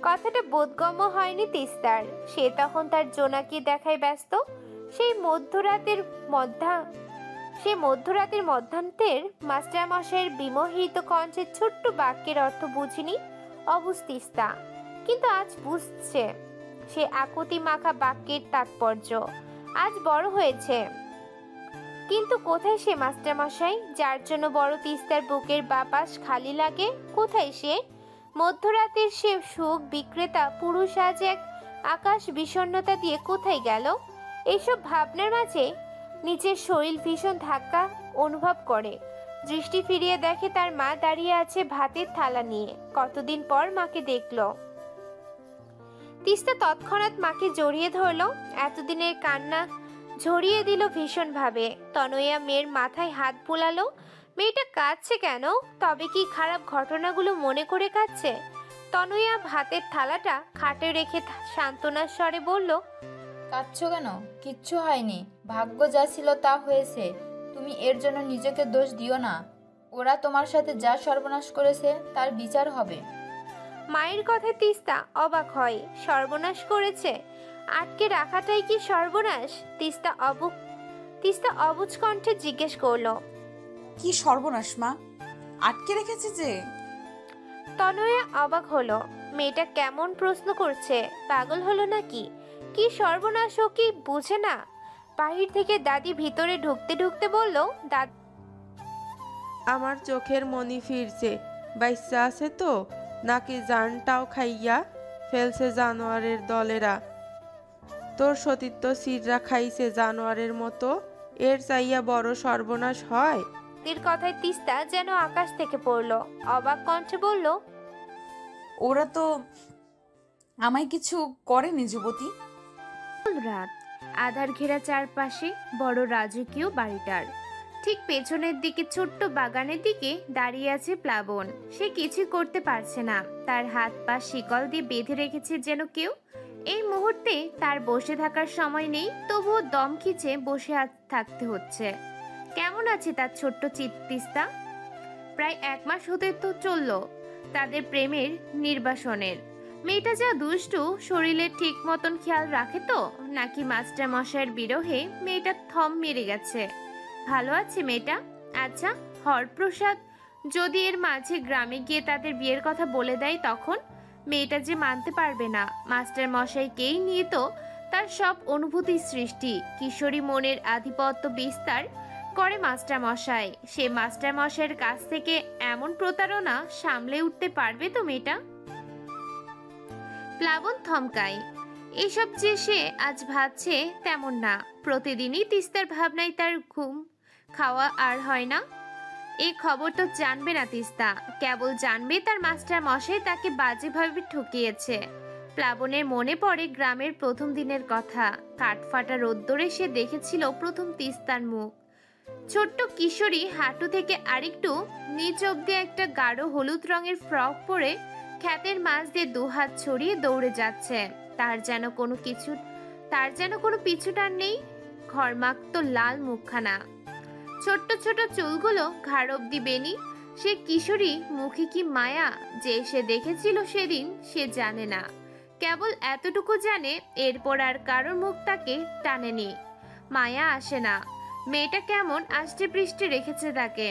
কথাটা বোধগম্য হয়নি তিস্তার। সে তখন তার জোনাকি দেখায় ব্যস্ত। সেই মধ্যরাতের মধ্যান্তের মাস্টারমশাইয়ের বিমোহিত কণ্ঠের ছোট্ট বাক্যের অর্থ বুঝিনি অবুঝ তিস্তা, কিন্তু আজ বুঝছে সে আকুতি মাখা বাক্যের তাৎপর্য। আজ বড় হয়েছে, কিন্তু কোথায় সে মাস্টারমশাই যার জন্য বড় তিস্তার বুকের বাপাস খালি লাগে? কোথায় সে মধ্যরাতের সে সুখ বিক্রেতা পুরুষ? আজ এক আকাশ বিষণ্ণতা দিয়ে কোথায় গেল? এইসব ভাবনার মাঝে নিজের শরীর ভীষণ ধাক্কা অনুভব করে। দৃষ্টি ফিরিয়ে দেখে তার মা দাঁড়িয়ে আছে ভাতের থালা নিয়ে। কতদিন পর মাকে দেখল। তিস্তা তৎক্ষণাৎ মাকে জড়িয়ে ধরলো। এতদিনের কান্না ঝরিয়ে দিল ভীষণ ভাবে। তনয়া মেয়ের মাথায় হাত বুলালো। মেয়েটা কাঁদছে কেন? তবে কি খারাপ ঘটনাগুলো মনে করে কাঁদছে? তনয়া ভাতের থালাটা খাটে রেখে সান্ত্বনার স্বরে বলল, কাঁদছো কেন? কিচ্ছু হয়নি, ভাগ্য যা ছিল তা হয়েছে। তুমি এর জন্য নিজেকে দোষ দিও না। ওরা তোমার সাথে যা সর্বনাশ করেছে তার বিচার হবে। মায়ের কথায় তিস্তা অবাক হয়। সর্বনাশ করেছে? আটকে রাখাটাই কি সর্বনাশ? তিস্তা অবুঝ কণ্ঠে জিজ্ঞেস করলো, কি সর্বনাশ মা? আটকে রেখেছে যে? তনয়া অবাক হলো। মেয়েটা কেমন প্রশ্ন করছে? পাগল হলো নাকি? কি সর্বনাশ ও কি বুঝে না? বাহির থেকে দাদি ভিতরে ঢুকতে ঢুকতে বলল, আমার চোখের মনি ফিরছে। বাইসা আছে তো, নাকি জানটাও খাইয়া ফেলছে জানোয়ারের দলেরা? তোর সতীত্ব সিররা খাইছে জানোয়ারের মতো। এর চাইয়া বড় সর্বনাশ হয়? তীর কথায় তিস্তা যেন আকাশ থেকে পড়লো। অবাক কণ্ঠে বলল, ওরা তো আমায় কিছু করেনি যুবতী। রাত আধার ঘেরা চারপাশে বড় রাজকীয় বাড়িটার ঠিক পেছনের দিকে ছোট্ট বাগানের দিকে দাঁড়িয়ে আছে প্লাবন। সে কিছু করতে পারছে না। তার হাত পা শিকল দিয়ে বেঁধে রেখেছে যেন কেউ। এই মুহূর্তে তার বসে থাকার সময় নেই, তবুও দম খিচে বসে থাকতে হচ্ছে। কেমন আছে তার ছোট্ট তিস্তা? প্রায় 1 মাস হতে তো চলল তাদের প্রেমের নির্বাসনের। মেয়েটা যা দুষ্টু, শরীরের ঠিক মতন খেয়াল রাখে তো, নাকি মাস্টার মশাইয়ের বিরহে মেয়েটা থম মেরে গেছে? ভালো আছে মেয়েটা? আচ্ছা, হরপ্রসাদ যদি এর মাঝে গ্রামে গিয়ে তাদের বিয়ের কথা বলে দেয়, তখন মেয়েটা যে মানতে পারবে না। মাস্টার মশাইকেই নিয়ে তো তার সব অনুভূতির সৃষ্টি। কিশোরী মনের আধিপত্য বিস্তার করে মাস্টার মশাই। সে মাস্টার মশাইয়ের কাছ থেকে এমন প্রতারণা সামলে উঠতে পারবে তো মেয়েটা? প্লাবন থমকায়। এসব যে সে আজ ভাবছে তেমন না। প্রতিদিনই তিস্তার ভাবনায় তার ঘুম খাওয়া আর হয় না। এই খবর তো জানবে না তিস্তা, কেবল জানবে তার মাস্টার মশাই তাকে বাজেভাবে ঠকিয়েছে। প্লাবনের মনে পড়ে গ্রামের প্রথম দিনের কথা। কাঠফাটা রোদ্দুরে সে দেখেছিল প্রথম তিস্তার মুখ। ছোট্ট কিশোরী, হাঁটু থেকে আরেকটু নিচ অব্দি একটা গাঢ় হলুদ রঙের ফ্রক পরে ক্ষেতের মাঝ দিয়ে 2 হাত ছড়িয়ে দৌড়ে যাচ্ছে। তার যেন কোনো পিছুটান নেই। ঘরমাক্ত লাল মুখখানা, ছোট্ট ছোট চুলগুলো ঘাড় অব্দি বেনি। সে কিশোরী মুখে কি মায়া যে সে দেখেছিল সেদিন, সে জানে না। কেবল এতটুকু জানে, এরপর আর কারোর মুখ তাকে টানেনি। মায়া আসে না। মেয়েটা কেমন আষ্টে পৃষ্ঠে রেখেছে তাকে।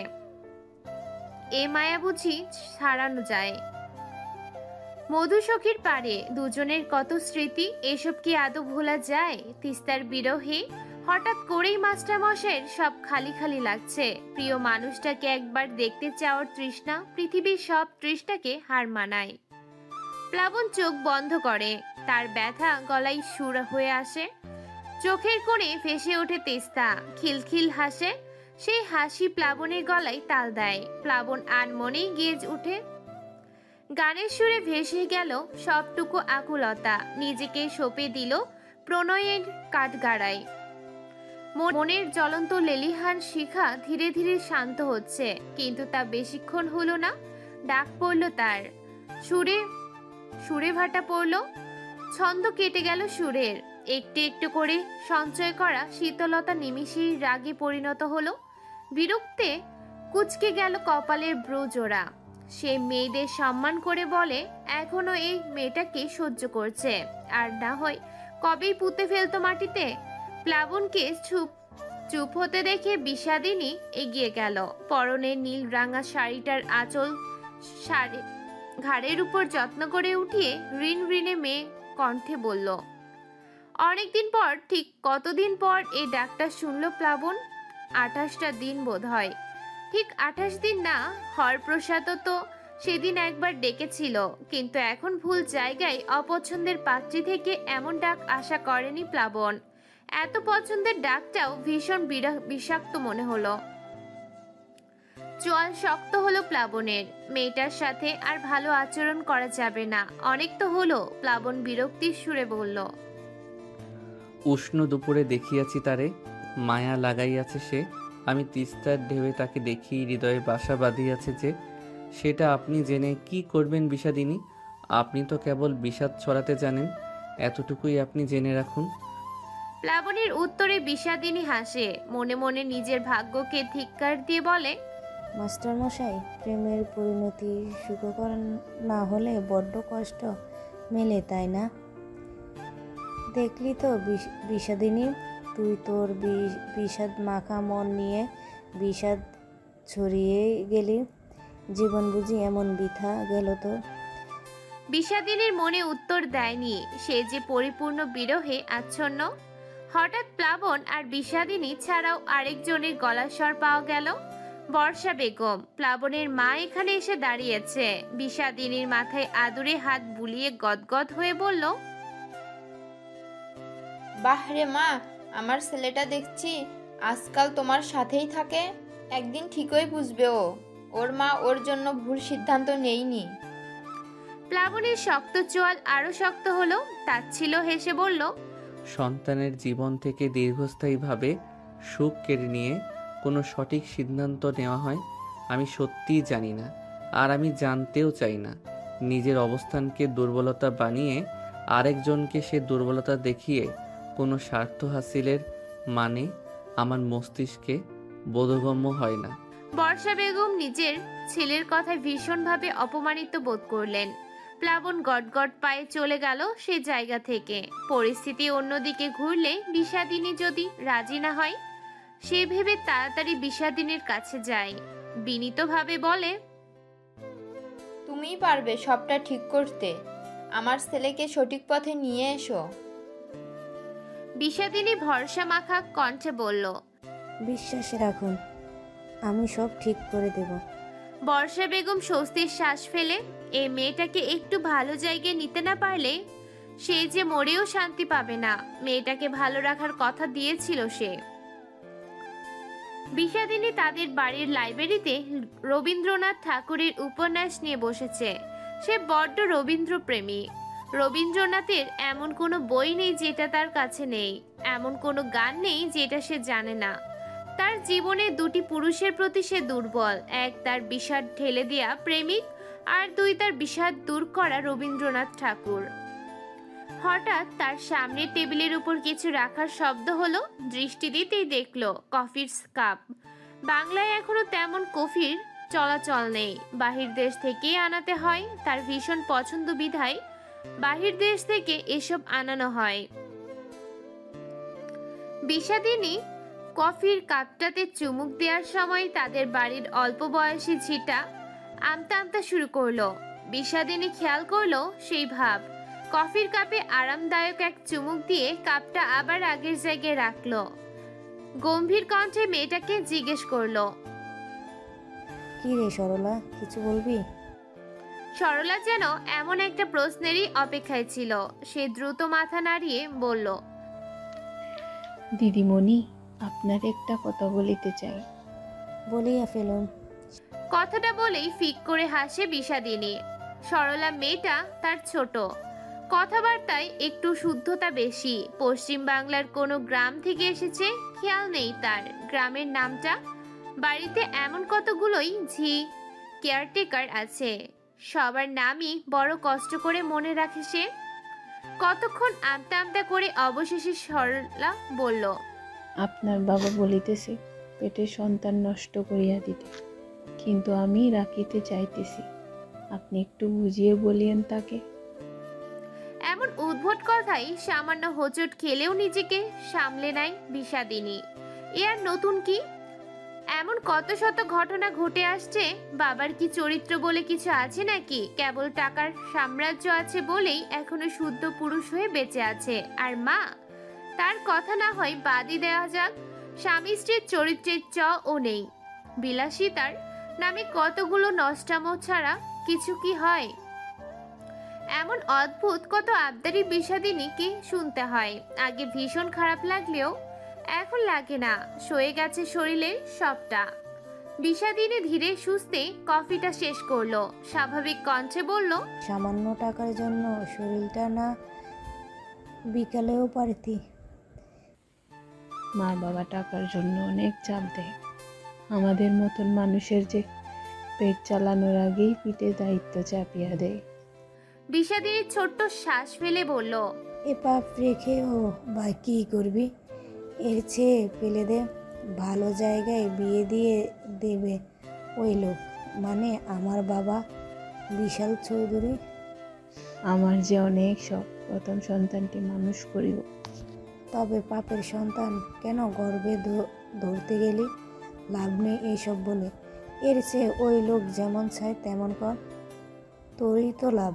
এ মায়া বুঝি ছাড়ানো যায়? মধুসখীর পারে দুজনের কত স্মৃতি, এসব কি আদৌ ভোলা যায়? তিস্তার বিরহে হঠাৎ করেই মাস্টার মশাইয়ের সব খালি খালি লাগছে। প্রিয় মানুষটাকে একবার দেখতে চাওয়ার তৃষ্ণা পৃথিবীর সব তৃষ্ণাকে হার মানায়। প্লাবন চোখ বন্ধ করে। তার ব্যথা গলায় সুর হয়ে আসে। চোখের কোণে ভেসে ওঠে তিস্তা, খিলখিল হাসে। সেই হাসি প্লাবনের গলায় তাল দেয়। প্লাবন আনমনেই গেয়ে উঠে। গানের সুরে ভেসে গেল সবটুকু আকুলতা। নিজেকে সঁপে দিল প্রণয়ের কাঠগাড়ায়। মনের জ্বলন্ত লেলিহান শিখা ধীরে ধীরে শান্ত হচ্ছে, কিন্তু তা বেশিক্ষণ হলো না। ডাক পড়ল তার, সুরে ভাটা পড়ল। ছন্দ কেটে গেল সুরের। একটু একটু করে সঞ্চয় করা শীতলতা নিমিষেই রাগে পরিণত হলো। বিরক্তে কুচকে গেল কপালের ব্রুজোড়া। সে মেয়েদের সম্মান করে বলে এখনো এই মেয়েটাকে সহ্য করছে, আর না হয় কবেই পুঁতে ফেলতো মাটিতে। প্লাবনকে চুপ হতে দেখে বিষাদিনী এগিয়ে গেল। পরনের নীল রাঙা শাড়িটার আঁচল ঘাড়ের উপর যত্ন করে উঠিয়ে ঋণ ঋণে মেয়ে কণ্ঠে বলল, অনেকদিন পর, ঠিক কতদিন পর এই ডাকটা শুনল প্লাবন? 28টা দিন বোধ হয়। ঠিক 28 দিন না। হরপ্রসাদও তো সেদিন একবার ডেকেছিল, কিন্তু এখন ভুল জায়গায় অপছন্দের পাত্রী থেকে এমন ডাক আশা করেনি প্লাবন। এত পছন্দের ডাকটাও ভীষণ বিষাক্ত মনে হলো। চোয়াল শক্ত হলো প্লাবনের। মেয়েটার সাথে আর ভালো আচরণ করা যাবে না। অনেক তো হলো। প্লাবন বিরক্তির সুরে বলল, উষ্ণ দুপুরে দেখিয়াছি তারে, মায়া লাগাইয়াছে সে। আমি তিস্তার ঢেউয়ে তাকে দেখি হৃদয়ে বাসা বাঁধিয়াছে যে। সেটা আপনি জেনে কি করবেন বিষাদিনী? আপনি তো কেবল বিষাদ ছড়াতে জানেন, এতটুকুই আপনি জেনে রাখুন। প্লাবনের উত্তরে বিষাদিনী হাসে। মনে মনে নিজের ভাগ্যকে ধিক্কার দিয়ে বলে, মাস্টার মশাই, প্রেমের পরিণতি সুখকর না হলে বড্ড কষ্ট মেলে, তাই না? দেখলি তো বিষাদিনী, তুই তোর বিষাদ মাখা মন নিয়ে বিষাদ ছড়িয়ে গেলি। জীবন বুঝি এমন বৃথা গেল তোর? বিষাদিনীর মনে উত্তর দেয়নি। সে যে পরিপূর্ণ বিরহে আচ্ছন্ন। হঠাৎ প্লাবন আর বিষাদিনী ছাড়াও আরেকজনের গলার স্বর পাওয়া গেল। বর্ষা বেগম, প্লাবনের মা, এখানে এসে দাঁড়িয়েছে। বিষাদিনীর মাথায় আদুরে হাত বুলিয়ে গদগদ হয়ে বলল, বাহ রে মা, আমার ছেলেটা দেখছি আজকাল তোমার সাথেই থাকে। একদিন ঠিকই বুঝবে ওর মা ওর জন্য ভুল সিদ্ধান্ত নেয়নি। প্লাবনের শক্ত চোয়াল আরো শক্ত হলো। তাচ্ছিল হেসে বলল, সন্তানের জীবন থেকে দীর্ঘস্থায়ীভাবে সুখ কেড়ে নিয়ে কোনো সঠিক সিদ্ধান্ত নেওয়া হয় আমি সত্যিই জানি না, আর আমি জানতেও চাই না। নিজের অবস্থানকে দুর্বলতা বানিয়ে আরেকজনকে সে দুর্বলতা দেখিয়ে কোনো স্বার্থ হাসিলের মানে আমার মস্তিষ্কে বোধগম্য হয় না। বর্ষা বেগম নিজের ছেলের কথায় ভীষণভাবে অপমানিত বোধ করলেন। প্লাবন গটগট পায়ে চলে গেল সেই জায়গা থেকে। পরিস্থিতি অন্যদিকে ঘুরলে বিষাদিনী যদি রাজি না হয়, সে ভেবে তাড়াতাড়ি বিষাদিনীর কাছে যায়। বিনীতভাবে বলে, তুমিই পারবে সবটা ঠিক করতে। আমার ছেলেকে সঠিক পথে নিয়ে এসো। বিষাদিনী ভরসা মাখা কণ্ঠে বলল, বিশ্বাস রাখুন, আমি সব ঠিক করে দেব। বর্ষা বেগম স্বস্তির শ্বাস ফেলে, এই মেয়েটাকে একটু ভালো জায়গায় নিতে না পারলে সে যে মরেও শান্তি পাবে না। মেয়েটাকে ভালো রাখার কথা দিয়েছিল সে। বিষাদিনী তাদের বাড়ির লাইব্রেরিতে রবীন্দ্রনাথ ঠাকুরের উপন্যাস নিয়ে বসেছে। সে বড্ড রবীন্দ্রপ্রেমী। রবীন্দ্রনাথের এমন কোনো বই নেই যেটা তার কাছে নেই, এমন কোনো গান নেই যেটা সে জানে না। তার জীবনে দুটি পুরুষের প্রতি সে দুর্বল। এক তার বিষাদ ঢেলে দেয়া প্রেমিক, আর দুই তার বিষাদ দূর করা রবীন্দ্রনাথ ঠাকুর। হঠাৎ তার সামনের টেবিলের উপর কিছু রাখার শব্দ হলো। দৃষ্টি দিতেই দেখলো কফির কাপ। বাংলায় এখনো তেমন কফির চলাচল নেই, বাহির দেশ থেকেই আনাতে হয়। তার ভীষণ পছন্দ বিধায় বাহির দেশ থেকে এসব আনানো হয়। বিষাদিনী কফির কাপটাতে চুমুক দেওয়ার সময় তাদের বাড়ির অল্প বয়সী ঝিটা আমতা আমতা শুরু করলো। বিষাদিনী খেয়াল করলো সেই ভাব। কফির কাপে আরামদায়ক এক চুমুক দিয়ে কাপটা আবার আগের জায়গায় রাখলো। গম্ভীর কণ্ঠে মেয়েটাকে জিজ্ঞেস করলো, কি রে সরলা, কিছু বলবি? সরলা যেন এমন একটা প্রশ্নেরই অপেক্ষায় ছিল। সে দ্রুত মাথা নাড়িয়ে বলল, দিদিমণি, আপনার একটা কথা বলিতে চাই। বলিয়া ফেলুন। কথাটা বলেই ফিক করে হাসে বিষাদিনী। সরলা মেয়েটা তার ছোট, কথাবার্তায় একটু শুদ্ধতা বেশি। পশ্চিম বাংলার কোনো গ্রাম থেকে এসেছে, খেয়াল নেই তার গ্রামের নামটা। বাড়িতে এমন কতগুলোই ঝি কেয়ারটেকার আছে, সবার নামই বড় কষ্ট করে মনে রাখে সে। কতক্ষণ আমতা আমতা করে অবশেষে সরলা বলল, আপনার বাবা বলিতেছে পেটে সন্তান নষ্ট করিয়া দিতে, কিন্তু আমি রাখিতে চাইতেছি। আপনি একটু বুঝিয়ে বলিয়েন তাকে। এমন উদ্ভট কথাই সামান্য হোঁচট খেলেও নিজেকে সামলে নেয় বিষাদিনী। এ আর নতুন কি? এমন কত শত ঘটনা ঘটে আসছে। বাবার কি চরিত্র বলে কিছু আছে নাকি? কেবল টাকার সাম্রাজ্য আছে বলেই এখনো শুদ্ধ পুরুষ হয়ে বেঁচে আছে। আর মা, তার কথা না হয় বাদই দেওয়া যাক, স্বামী স্ত্রীর চরিত্রের চ ও নেই। বিলাসিতার নামে কতগুলো নষ্টামো ছাড়া কিছু কি হয়? এমন অদ্ভুত কত আবদারি বিষাদিনীকে শুনতে হয়। আগে ভীষণ খারাপ লাগলেও এখন লাগে না, সয়ে গেছে শরীরের সবটা। বিষাদিনী ধীরে সুস্থে কফিটা শেষ করলো। স্বাভাবিক কণ্ঠে বলল, সামান্য টাকার জন্য শরীরটা না বিকালেও পারতি। মা বাবা টাকার জন্য অনেক চাপ দেয়। আমাদের মতন মানুষের যে পেট চালানোর আগেই পিঠে দায়িত্ব চাপিয়া দেয়। বিষাদিনী ছোট্ট শ্বাস ফেলে বলল, এ পাপ রেখে ও বা কি করবি? এর চেয়ে ফেলে দে, ভালো জায়গায় বিয়ে দিয়ে দেবে ওই লোক, মানে আমার বাবা বিশাল চৌধুরী। আমার যে অনেক শখ প্রথম সন্তানটি মানুষ করিব। তবে পাপের সন্তান কেন গর্ভে ধরতে গেলি? লাভ নেই এইসব বলে। এর চেয়ে ওই লোক যেমন চায় তেমন কর, তোরই তো লাভ।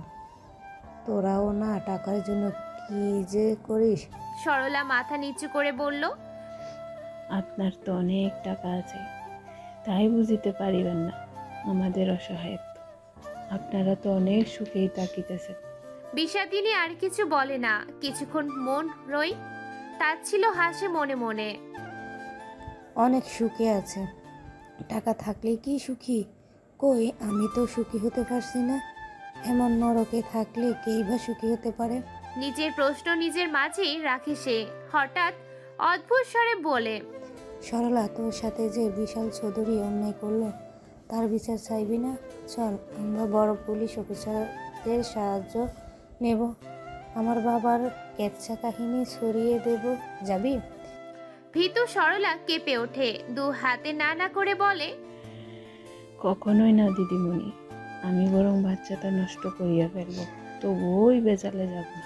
তোরাও না টাকার জন্য কি যে করিস। সরলা মাথা নিচু করে বলল, আপনার তো অনেক টাকা আছে, তাই বুঝিতে পারিবেন না আমাদের অসহায়ত্ব। আপনারা তো অনেক সুখেই তাকিতেছেন। বিষাদিনী আর কিছু বলে না। কিছুক্ষণ মন রই তার ছিল হাসে মনে মনে। অনেক সুখে আছে, টাকা থাকলেই কি সুখী? কই, আমি তো সুখী হতে পারছি না। এমন নরকে থাকলে কেই বা সুখী হতে পারে? নিজের প্রশ্ন নিজের মাঝেই রাখে সে। হঠাৎ অদ্ভুত স্বরে বলে, সরলা, তোর সাথে যে বিশাল চৌধুরী অন্যায় করলো তার বিচার চাইবি না? চল, আমরা বড় পুলিশ অফিসারদের সাহায্য নেব। আমার বাবার কেচ্ছা কাহিনী ছড়িয়ে দেব, যাবি? ভীতু সরলা কেঁপে ওঠে, দু হাতে না না করে বলে, কখনোই না দিদিমণি, আমি বরং বাচ্চাটা নষ্ট করিয়া ফেলবো, তো ওই বেজালে যাব না।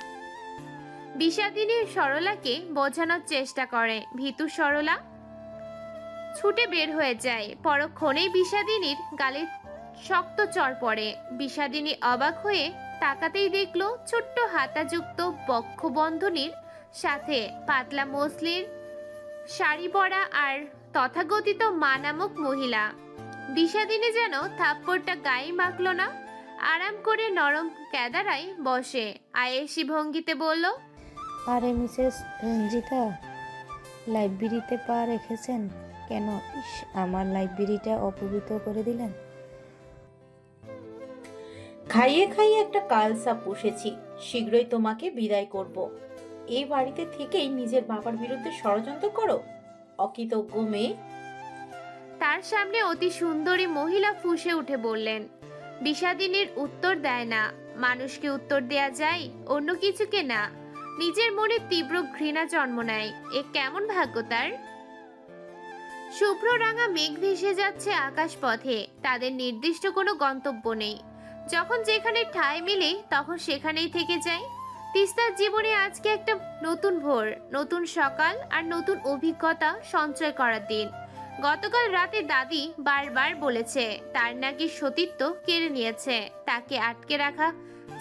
বিষাদিনী সরলাকে বোঝানোর চেষ্টা করে। ভীতু সরলা ছুটে বের হয়ে যায়। পরক্ষণেই বিষাদিনীর গালে শক্ত চড় পড়ে। বিষাদিনী অবাক হয়ে তাকাতেই দেখলো ছোট্ট হাতাযুক্ত বক্ষবন্ধনীর সাথে পাতলা মসলিন শাড়ি পরা আর তথাকথিত মা নামক মহিলা। বিষাদিনী যেন থাপ্পড়টা গায়ে মাখল না, আরাম করে নরম কেদারায় বসে আয়েসি ভঙ্গিতে বলল, আরে মিসেস রঞ্জিতা, লাইব্রেরিতে পা রেখেছেন কেন? ইস, আমার লাইব্রেরিটা অপবিত্র করে দিলেন। খাইয়ে খাইয়ে একটা কালসাপ পুষেছি, শীঘ্রই তোমাকে বিদায় করব। এই বাড়িতে থেকেই নিজের বাবার বিরুদ্ধে ষড়যন্ত্র করো, অকৃতজ্ঞ মেয়ে। তার সামনে অতি সুন্দরী মহিলা ফুঁসে উঠে বললেন। বিষাদিনীর উত্তর দেয় না। মানুষকে উত্তর দেয়া যায়, অন্য কিছুকে না। নিজের মনে তীব্র ঘৃণা জন্ম নেয়। এ কেমন ভাগ্য তার! শুভ্র রাঙা মেঘ ভেসে যাচ্ছে আকাশ পথে, তাদের নির্দিষ্ট কোনো গন্তব্য নেই। যখন যেখানে ঠাঁই মিলে তখন সেখানেই থেকে যায়। তিস্তার জীবনে আজকে একটা নতুন ভোর, নতুন সকাল আর নতুন অভিজ্ঞতা সঞ্চয় করার দিন। গতকাল রাতে দাদি বারবার বলেছে তার নাকি সতীত্ব কেড়ে নিয়েছে তাকে আটকে রাখা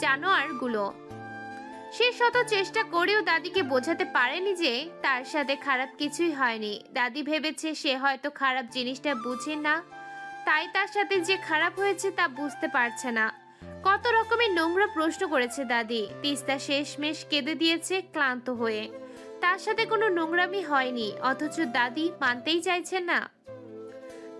জানোয়ারগুলো। সে শত চেষ্টা করেও দাদিকে বোঝাতে পারেনি যে তার সাথে খারাপ কিছুই হয়নি। দাদি ভেবেছে সে হয়তো খারাপ জিনিসটা বুঝে না, তাই তার সাথে যে খারাপ হয়েছে তা বুঝতে পারছে না। কত রকমের নোংরা প্রশ্ন করেছে দাদি। তিস্তা শেষমেশ কেঁদে দিয়েছে ক্লান্ত হয়ে। তার সাথে কোনো নোংরামি হয়নি, অথচ দাদি মানতেই চাইছেন না।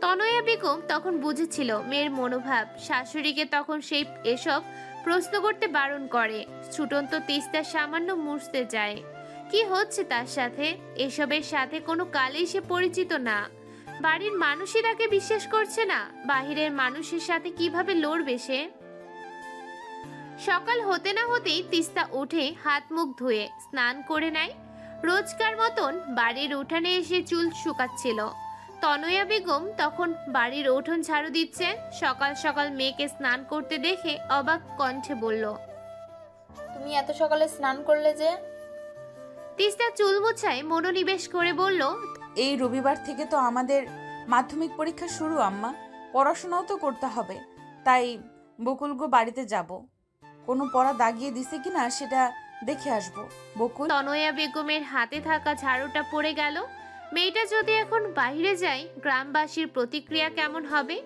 তনয়া বেগম তখন বুঝেছিল মেয়ের মনোভাব। শাশুড়িকে তখন সেই এসব প্রশ্ন করতে বারণ করে। ছুটন্ত তিস্তা সামান্য মুছতে যায়। কি হচ্ছে তার সাথে? এসবের সাথে কোনো কালেই সে পরিচিত না। বাড়ির মানুষই তাকে বিশ্বাস করছে না, বাহিরের মানুষের সাথে কিভাবে লড়বে সে? সকাল হতে না হতেই তিস্তা উঠে হাত মুখ ধুয়ে স্নান করে নেয়। রোজকার মতন বাড়ির উঠানে এসে চুল শুকাচ্ছিল। তনয়া বেগম তখন বাড়ির উঠোন ঝাড়ু দিচ্ছে। সকাল সকাল মেয়েকে স্নান করতে দেখে অবাক কণ্ঠে বলল, তুমি এত সকালে স্নান করলে যে? তিস্তা চুল মোছায় মনোনিবেশ করে বলল, এই রবিবার থেকে তো আমাদের মাধ্যমিক পরীক্ষা শুরু আম্মা, পড়াশোনাও তো করতে হবে, তাই বকুলগো বাড়িতে যাব। কোনো পড়া দাগিয়ে দিছে কিনা সেটা দেখে আসবো। বকুল। তনয়া বেগমের হাতে থাকা ঝাড়ুটা পড়ে গেল। মেয়েটা যদি এখন বাইরে যায়, গ্রামবাসীর প্রতিক্রিয়া কেমন হবে?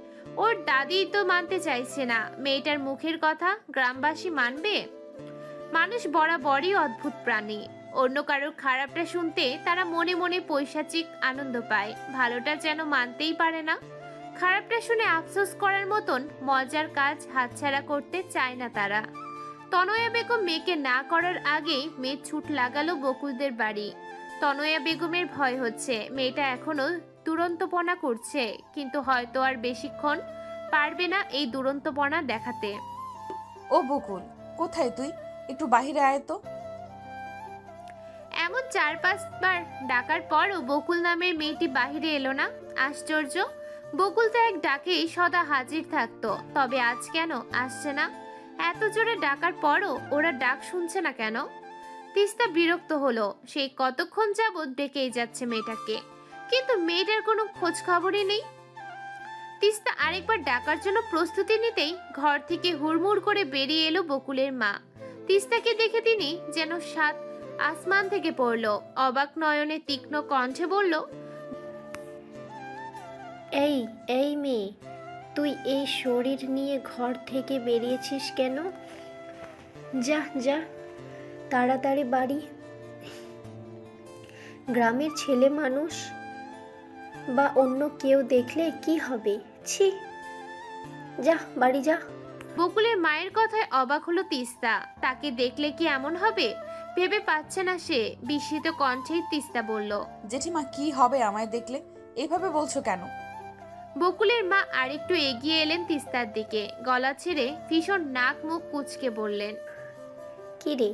ওর দাদি তো মানতে চাইছে না মেয়েটার মুখের কথা। গ্রামবাসী মানবে? মানুষ বরাবরই অদ্ভুত প্রাণী। অন্য কারোর খারাপটা শুনতে তারা মনে মনে পৈশাচিক আনন্দ পায়, ভালোটা যেন মানতেই পারে না। খারাপটা শুনে আফসোস করার মতন মজার কাজ হাতছাড়া করতে চায় না তারা। তনয়া বেগম মেয়েকে না করার আগেই মেয়ে ছুট লাগালো বকুলদের বাড়ি। তনয়া বেগমের ভয় হচ্ছে মেয়েটা এখনো দুরন্তপনা করছে, কিন্তু হয়তো আর বেশিক্ষণ পারবে না এই দুরন্তপনা দেখাতে। ও বকুল, কোথায় তুই? একটু বাহিরে আয় তো। এমন 4-5 বার ডাকার পরও বকুল নামের মেয়েটি বাহিরে এলো না। আশ্চর্য, বকুল তো এক ডাকেই সদা হাজির থাকতো, তবে আজ কেন আসছে না? এত জোরে ডাকার পরও ওরা ডাক শুনছে না কেন? তিস্তা বিরক্ত হলো। সেই কতক্ষণ যাবৎ ডেকেই যাচ্ছে মেয়েটাকে, কিন্তু মেয়েটার কোনো খোঁজ খবরই নেই। তিস্তা আরেকবার ডাকার জন্য প্রস্তুতি নিতেই ঘর থেকে হুড়মুড় করে বেরিয়ে এলো বকুলের মা। তিস্তাকে দেখে তিনি যেন সাত আসমান থেকে পড়লো। অবাক নয়নে তীক্ষ্ণ কণ্ঠে বলল, এই এই মেয়ে, তুই এই শরীর নিয়ে ঘর থেকে বেরিয়েছিস কেন? যা যা তাড়াতাড়ি বাড়ি। গ্রামের ছেলে মানুষ বা অন্য কেউ দেখলে কি হবে? ছি, যা বাড়ি যা। বকুলের মায়ের কথায় অবাক হলো তিস্তা। তাকে দেখলে কি এমন হবে ভেবে পাচ্ছে না সে। বিস্মিত কণ্ঠেই তিস্তা বলল, জেঠিমা কি হবে আমায় দেখলে? এইভাবে বলছো কেন? বকুলের মা আরেকটু এগিয়ে এলেন তিস্তার দিকে। গলা ছেড়ে ভীষণ নাক মুখ কুঁচকে বললেন, কি রে,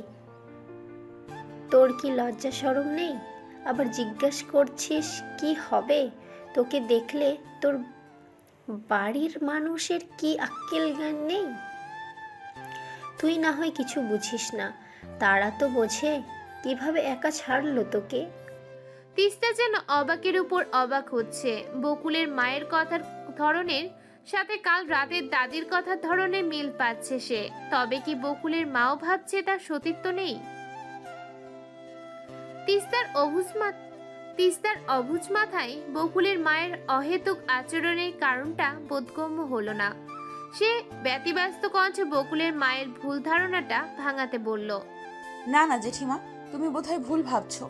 তোর কি লজ্জা শরম নেই? আবার জিজ্ঞেস করছিস কি হবে তোকে দেখলে? তোর বাড়ির মানুষের কি আক্কেল জ্ঞান নেই? তুই না হয় কিছু বুঝিস না, তারা তো বোঝে। কিভাবে একা ছাড়লো তোকে? তিস্তা যেন অবাকের উপর অবাক হচ্ছে। বকুলের মায়ের কথার ধরনের সাথে কাল রাতের দাদির কথার ধরনে মিল পাচ্ছে সে। তবে কি বকুলের মাও ভাবছে তার সতীত্ব নেই? তিস্তার অবুঝ মাথায় বকুলের মায়ের অহেতুক আচরণের কারণটা বোধগম্য হলো না। সে ব্যতিব্যস্ত কণ্ঠে বকুলের মায়ের ভুল ধারণাটা ভাঙাতে বলল, না না জেঠিমা, তুমি বোধহয় ভুল ভাবছো।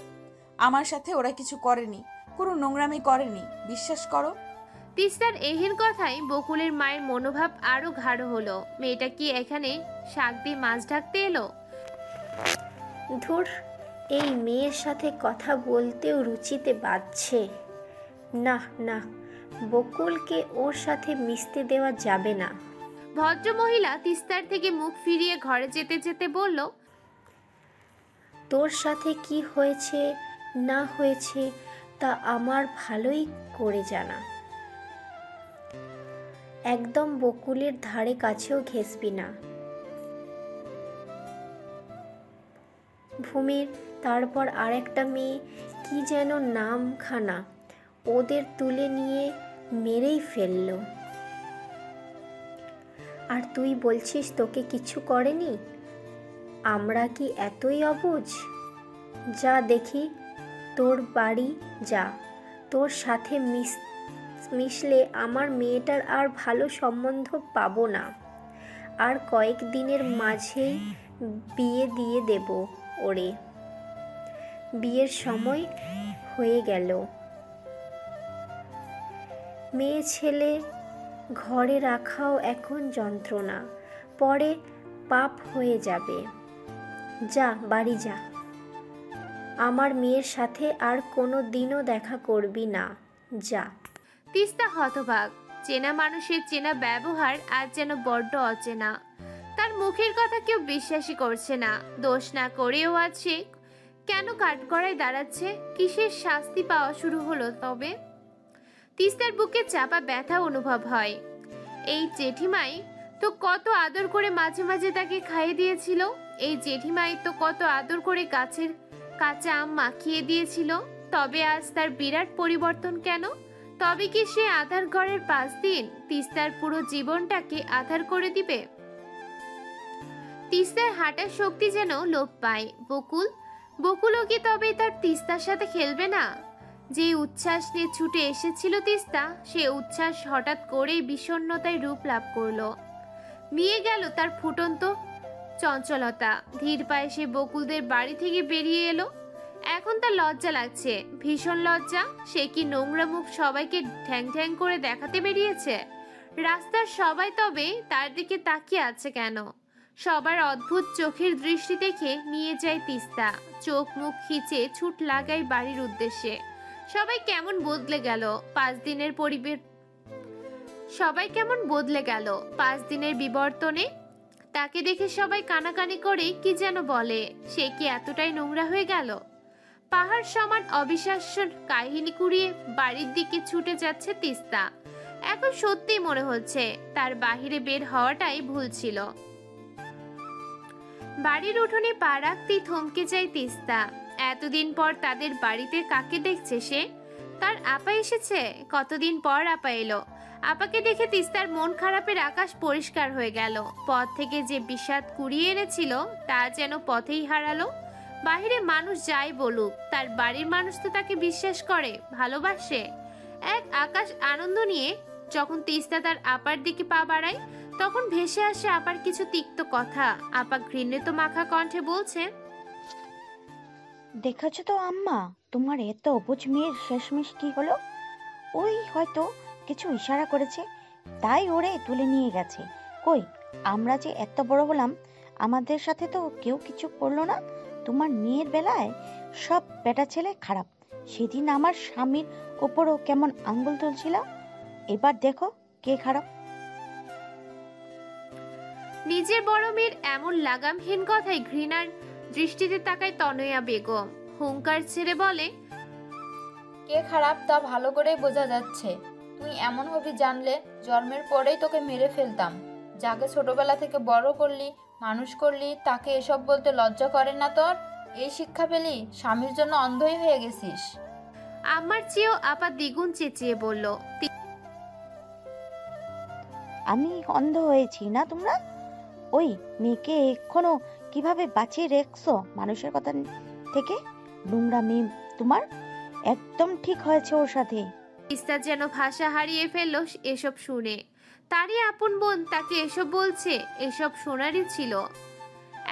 আমার সাথে ওরা কিছু করেনি, কোনো নোংরামি করেনি, বিশ্বাস করো। তিস্তার এহেন কথায় বকুলের মায়ের মনোভাব আরো গাঢ় হলো। মেয়েটা কি এখানে শাক দিয়ে মাছ ঢাকতে এলো? ধুর, এই মেয়ের সাথে কথা বলতেও রুচিতে বাজছে। না না, বকুলকে ওর সাথে মিশতে দেওয়া যাবে না। ভদ্রমহিলা তিস্তার থেকে মুখ ফিরিয়ে ঘরে যেতে যেতে বলল, তোর সাথে কি হয়েছে না হয়েছে তা আমার ভালোই করে জানা। একদম বকুলের ধারে কাছেও ঘেঁষবি না। ভূমির তারপর আরেকটা মেয়ে, কি যেন নামখানা, ওদের তুলে নিয়ে মেরেই ফেললো। আর তুই বলছিস তোকে কিছু করেনি? আমরা কি এতই অবুঝ? যা দেখি তোর বাড়ি যা, তোর সাথে মিশলে আমার মেয়েটার আর ভালো সম্বন্ধ পাবো না। আর কয়েকদিনের মাঝেই বিয়ে দিয়ে দেব ওরে। বিয়ের সময় হয়ে গেল। মেয়ে ছেলে ঘরে রাখাও এখন যন্ত্রণা, পরে পাপ হয়ে যাবে। যা বাড়ি যা, আমার মেয়ের সাথে আর কোনো দিনও দেখা করবি না, যা। তিস্তা হতবাক। চেনা মানুষের চেনা ব্যবহার আজ যেন বড্ড অচেনা। তার মুখের কথা কেউ বিশ্বাসই করছে না। দোষ না করেও আজ সে কেন কাঠগড়ায় দাঁড়াচ্ছে? কিসের শাস্তি পাওয়া শুরু হলো তবে? তিস্তার বুকে চাপা ব্যথা অনুভব হয়। এই জেঠিমাই তো কত আদর করে মাঝে মাঝে তাকে খাইয়ে দিয়েছিল। এই জেঠিমাই তো কত আদর করে গাছের কাঁচা আম মাখিয়ে দিয়েছিল। তবে আজ তার বিরাট পরিবর্তন কেন? তবে কি সে আধার ঘরের 5 দিন তিস্তার পুরো জীবনটাকে আধার করে দিবে? তিস্তার হাঁটার শক্তি যেন লোপ পায়। বকুলও কি তবে তার তিস্তার সাথে খেলবে না? যে উচ্ছ্বাস নিয়ে ছুটে এসেছিল তিস্তা, সে উচ্ছ্বাস হঠাৎ করেই বিষণ্ণতায় রূপ লাভ করলো। মিয়ে গেল তার ফুটন্ত চঞ্চলতা। ধীর পায়ে সে বকুলদের বাড়ি থেকে বেরিয়ে এলো। এখন তার লজ্জা লাগছে, ভীষণ লজ্জা। সে কি নোংরা মুখ সবাইকে ঠ্যাং ঠ্যাং করে দেখাতে বেরিয়েছে? রাস্তার সবাই তবে তার দিকে তাকিয়ে আছে কেন? সবার অদ্ভুত চোখের দৃষ্টি দেখে নিয়ে যায় তিস্তা। চোখ মুখ খিচে ছুট লাগায় বাড়ির উদ্দেশ্যে। সবাই কেমন বদলে গেল 5 দিনের সবাই কেমন বদলে গেল 5 দিনের বিবর্তনে। তাকে দেখে সবাই কানাকানি করে কি যেন বলে। সে কি এতটাই নোংরা হয়ে গেল? পাহাড় সমান অবিশ্বাস্য কাহিনী কুড়িয়ে বাড়ির দিকে ছুটে যাচ্ছে তিস্তা। এখন সত্যি মনে হচ্ছে তার বাহিরে বের হওয়াটাই ভুল ছিল। বাড়ির উঠোনে পা রাখতেই থমকে যায় তিস্তা। এতদিন পর তাদের বাড়িতে কাকে দেখছে সে? তার আপা এসেছে। কতদিন পর আপা এলো। আপাকে দেখে তিস্তার মন খারাপের আকাশ পরিষ্কার হয়ে গেল। পথ থেকে যে বিষাদ কুড়িয়ে এনেছিল তা যেন পথেই হারালো। বাহিরে মানুষ যাই বলুক, তার বাড়ির মানুষ তো তাকে বিশ্বাস করে, ভালোবাসে। এক আকাশ আনন্দ নিয়ে যখন তিস্তা তার আপার দিকে পা বাড়ায়, তখন ভেসে আসে আপার কিছু তিক্ত কথা। আপা ঘৃণিত মাখা কণ্ঠে বলছে, দেখেছো তো আম্মা, তোমার এত অবুঝ মেয়ের শেষমেশ কি হলো? ওই হয়তো কিছু ইশারা করেছে, তাই ওরে তুলে নিয়ে গেছে। কই, আমরা যে এত বড় হলাম, আমাদের সাথে তো কেউ কিছু করলো না। তোমার মেয়ের বেলায় সব বেটা ছেলে খারাপ। সেদিন আমার স্বামীর উপরও কেমন আঙ্গুল তুলছিল, এবার দেখো কে খারাপ। নিজের বড় মেয়ের এমন লাগামহীন কথায় ঘৃণার দৃষ্টিতে তাকায় তনয়া বেগম। হুঙ্কার ছেড়ে বলে, কে খারাপ তা ভালো করে বোঝা যাচ্ছে। তুই এমন হবি জানলে জন্মের পরেই তোকে মেরে ফেলতাম। যাকে ছোটবেলা থেকে বড় করলি, মানুষ করলি, তাকে এসব বলতে লজ্জা করে না তোর? এই শিক্ষা পেলি, স্বামীর জন্য অন্ধই হয়ে গেছিস। আমার চেয়েও আপা দ্বিগুণ চেঁচিয়ে বলল, আমি অন্ধ হয়েছি না? তোমরা ওই মেয়েকে এখনো কিভাবে বাঁচিয়ে রেখছো মানুষের কথা থেকে? নোংরা মেয়ে তোমার, একদম ঠিক হয়েছে ওর সাথে। তিস্তা যেন ভাষা হারিয়ে ফেলল এসব শুনে। তারই আপন বোন তাকে এসব বলছে, এসব শোনারই ছিল।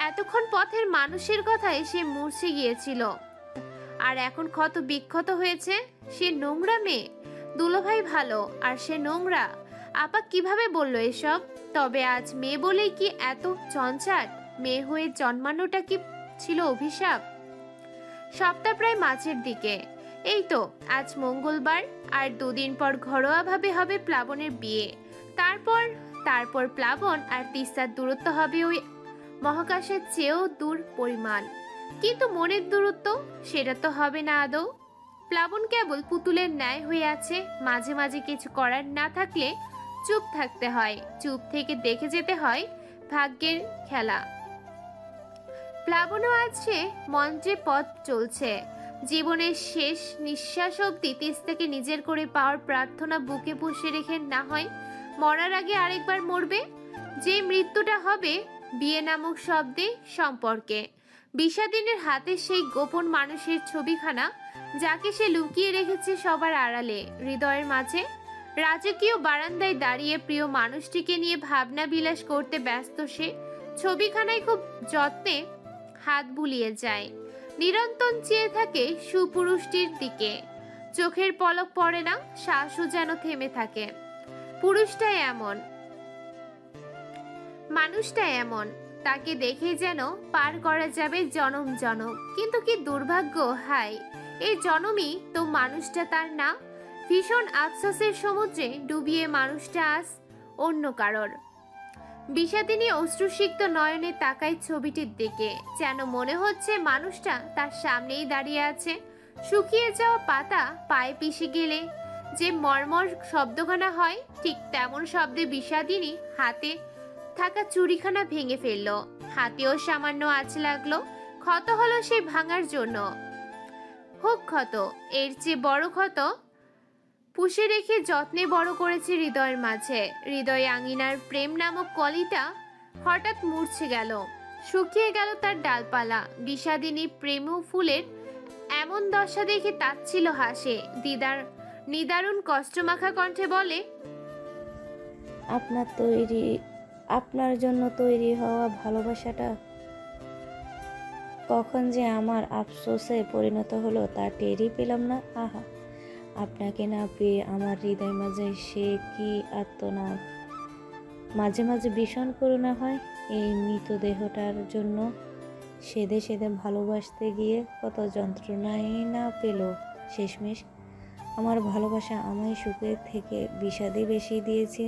এতক্ষণ পথের মানুষের কথায় সে মূর্ছে গিয়েছিল, আর এখন ক্ষত বিক্ষত হয়েছে। সে নোংরা মেয়ে, দুলোভাই ভালো আর সে নোংরা। আপা কিভাবে বলল এসব? তবে আজ মেয়ে বলেই কি এত চঞ্চাট? মেয়ে হয়ে জন্মানোটা কি ছিল অভিশাপ? সপ্তাহ প্রায় মাঝের দিকে। এই তো আজ মঙ্গলবার, আর 2 দিন পর ঘরোয়াভাবে হবে প্লাবনের বিয়ে। তারপর প্লাবন আর তিস্তার দূরত্ব হবে ওই মহাকাশের চেয়েও দূর পরিমাণ। কিন্তু মনের দূরত্ব, সেটা তো হবে না আদৌ। প্লাবন কেবল পুতুলের ন্যায় হয়ে আছে। মাঝে মাঝে কিছু করার না থাকলে চুপ থাকতে হয়, চুপ থেকে দেখে যেতে হয় ভাগ্যের খেলা। প্লাবনও আছে মন্ত্রে পথ চলছে। জীবনের শেষ নিঃশ্বাস অবধি তিস্তাকে নিজের করে পাওয়ার প্রার্থনা বুকে পুষে রেখে না হয় মরার আগে আরেকবার মরবে। যে মৃত্যুটা হবে বিয়ে নামক শব্দে সম্পর্কে। বিষাদিনের হাতে সেই গোপন মানুষের ছবিখানা, যাকে সে লুকিয়ে রেখেছে সবার আড়ালে, হৃদয়ের মাঝে। রাজকীয় বারান্দায় দাঁড়িয়ে প্রিয় মানুষটিকে নিয়ে ভাবনা বিলাস করতে ব্যস্ত সে। ছবিখানায় খুব যত্নে হাত বুলিয়ে যায়, নিরন্তর চেয়ে থাকে সুপুরুষটির দিকে। চোখের পলক পড়ে না, শ্বাসও যেন থেমে থাকে। পুরুষটাই এমন, মানুষটা এমন, তাকে দেখে যেন পার করা যাবে জনম জনম। কিন্তু কি দুর্ভাগ্য, হায়, এই জনমই তো মানুষটা তার না। ভীষণ আফসোসের সমুদ্রে ডুবিয়ে মানুষটা আজ অন্য কারোর। বিষাদিনী অশ্রুসিক্ত নয়নে তাকায় ছবিটির দিকে, যেন মনে হচ্ছে মানুষটা তার সামনেই দাঁড়িয়ে আছে। শুকিয়ে যাওয়া পাতা পায়ে পিষে গেলে যে মর্মর শব্দখানা হয়, ঠিক তেমন শব্দে বিষাদিনী হাতে থাকা চুরিখানা ভেঙে ফেলল। হাতেও সামান্য আঁচ লাগলো। ক্ষত হলো সেই ভাঙার জন্য। হোক ক্ষত, এর চেয়ে বড় ক্ষত পুষে রেখে যত্নে বড় করেছে হৃদয়ের মাঝে। হৃদয় আঙিনার প্রেম নামক কলিটা হঠাৎ মূর্ছে গেল, শুকিয়ে গেল তার ডালপালা। বিষাদিনী প্রেম ফুলের এমন দশা দেখে তাচ্ছিল হাসে। নিদারুণ কষ্টমাখা কণ্ঠে বলে, আপনার জন্য তৈরি হওয়া ভালোবাসাটা কখন যে আমার আফসোসে পরিণত হলো তা টেরই পেলাম না। আহা, আপনাকে না পেয়ে আমার হৃদয় মাঝে সে কি আর্তনাদ। মাঝে মাঝে ভীষণ করুণা হয় এই মৃতদেহটার জন্য। সেদে সেদে ভালোবাসতে গিয়ে কত যন্ত্রণাই না পেল শেষমেশ। আমার ভালোবাসা আমায় সুখের থেকে বিষাদে বেশি দিয়েছে।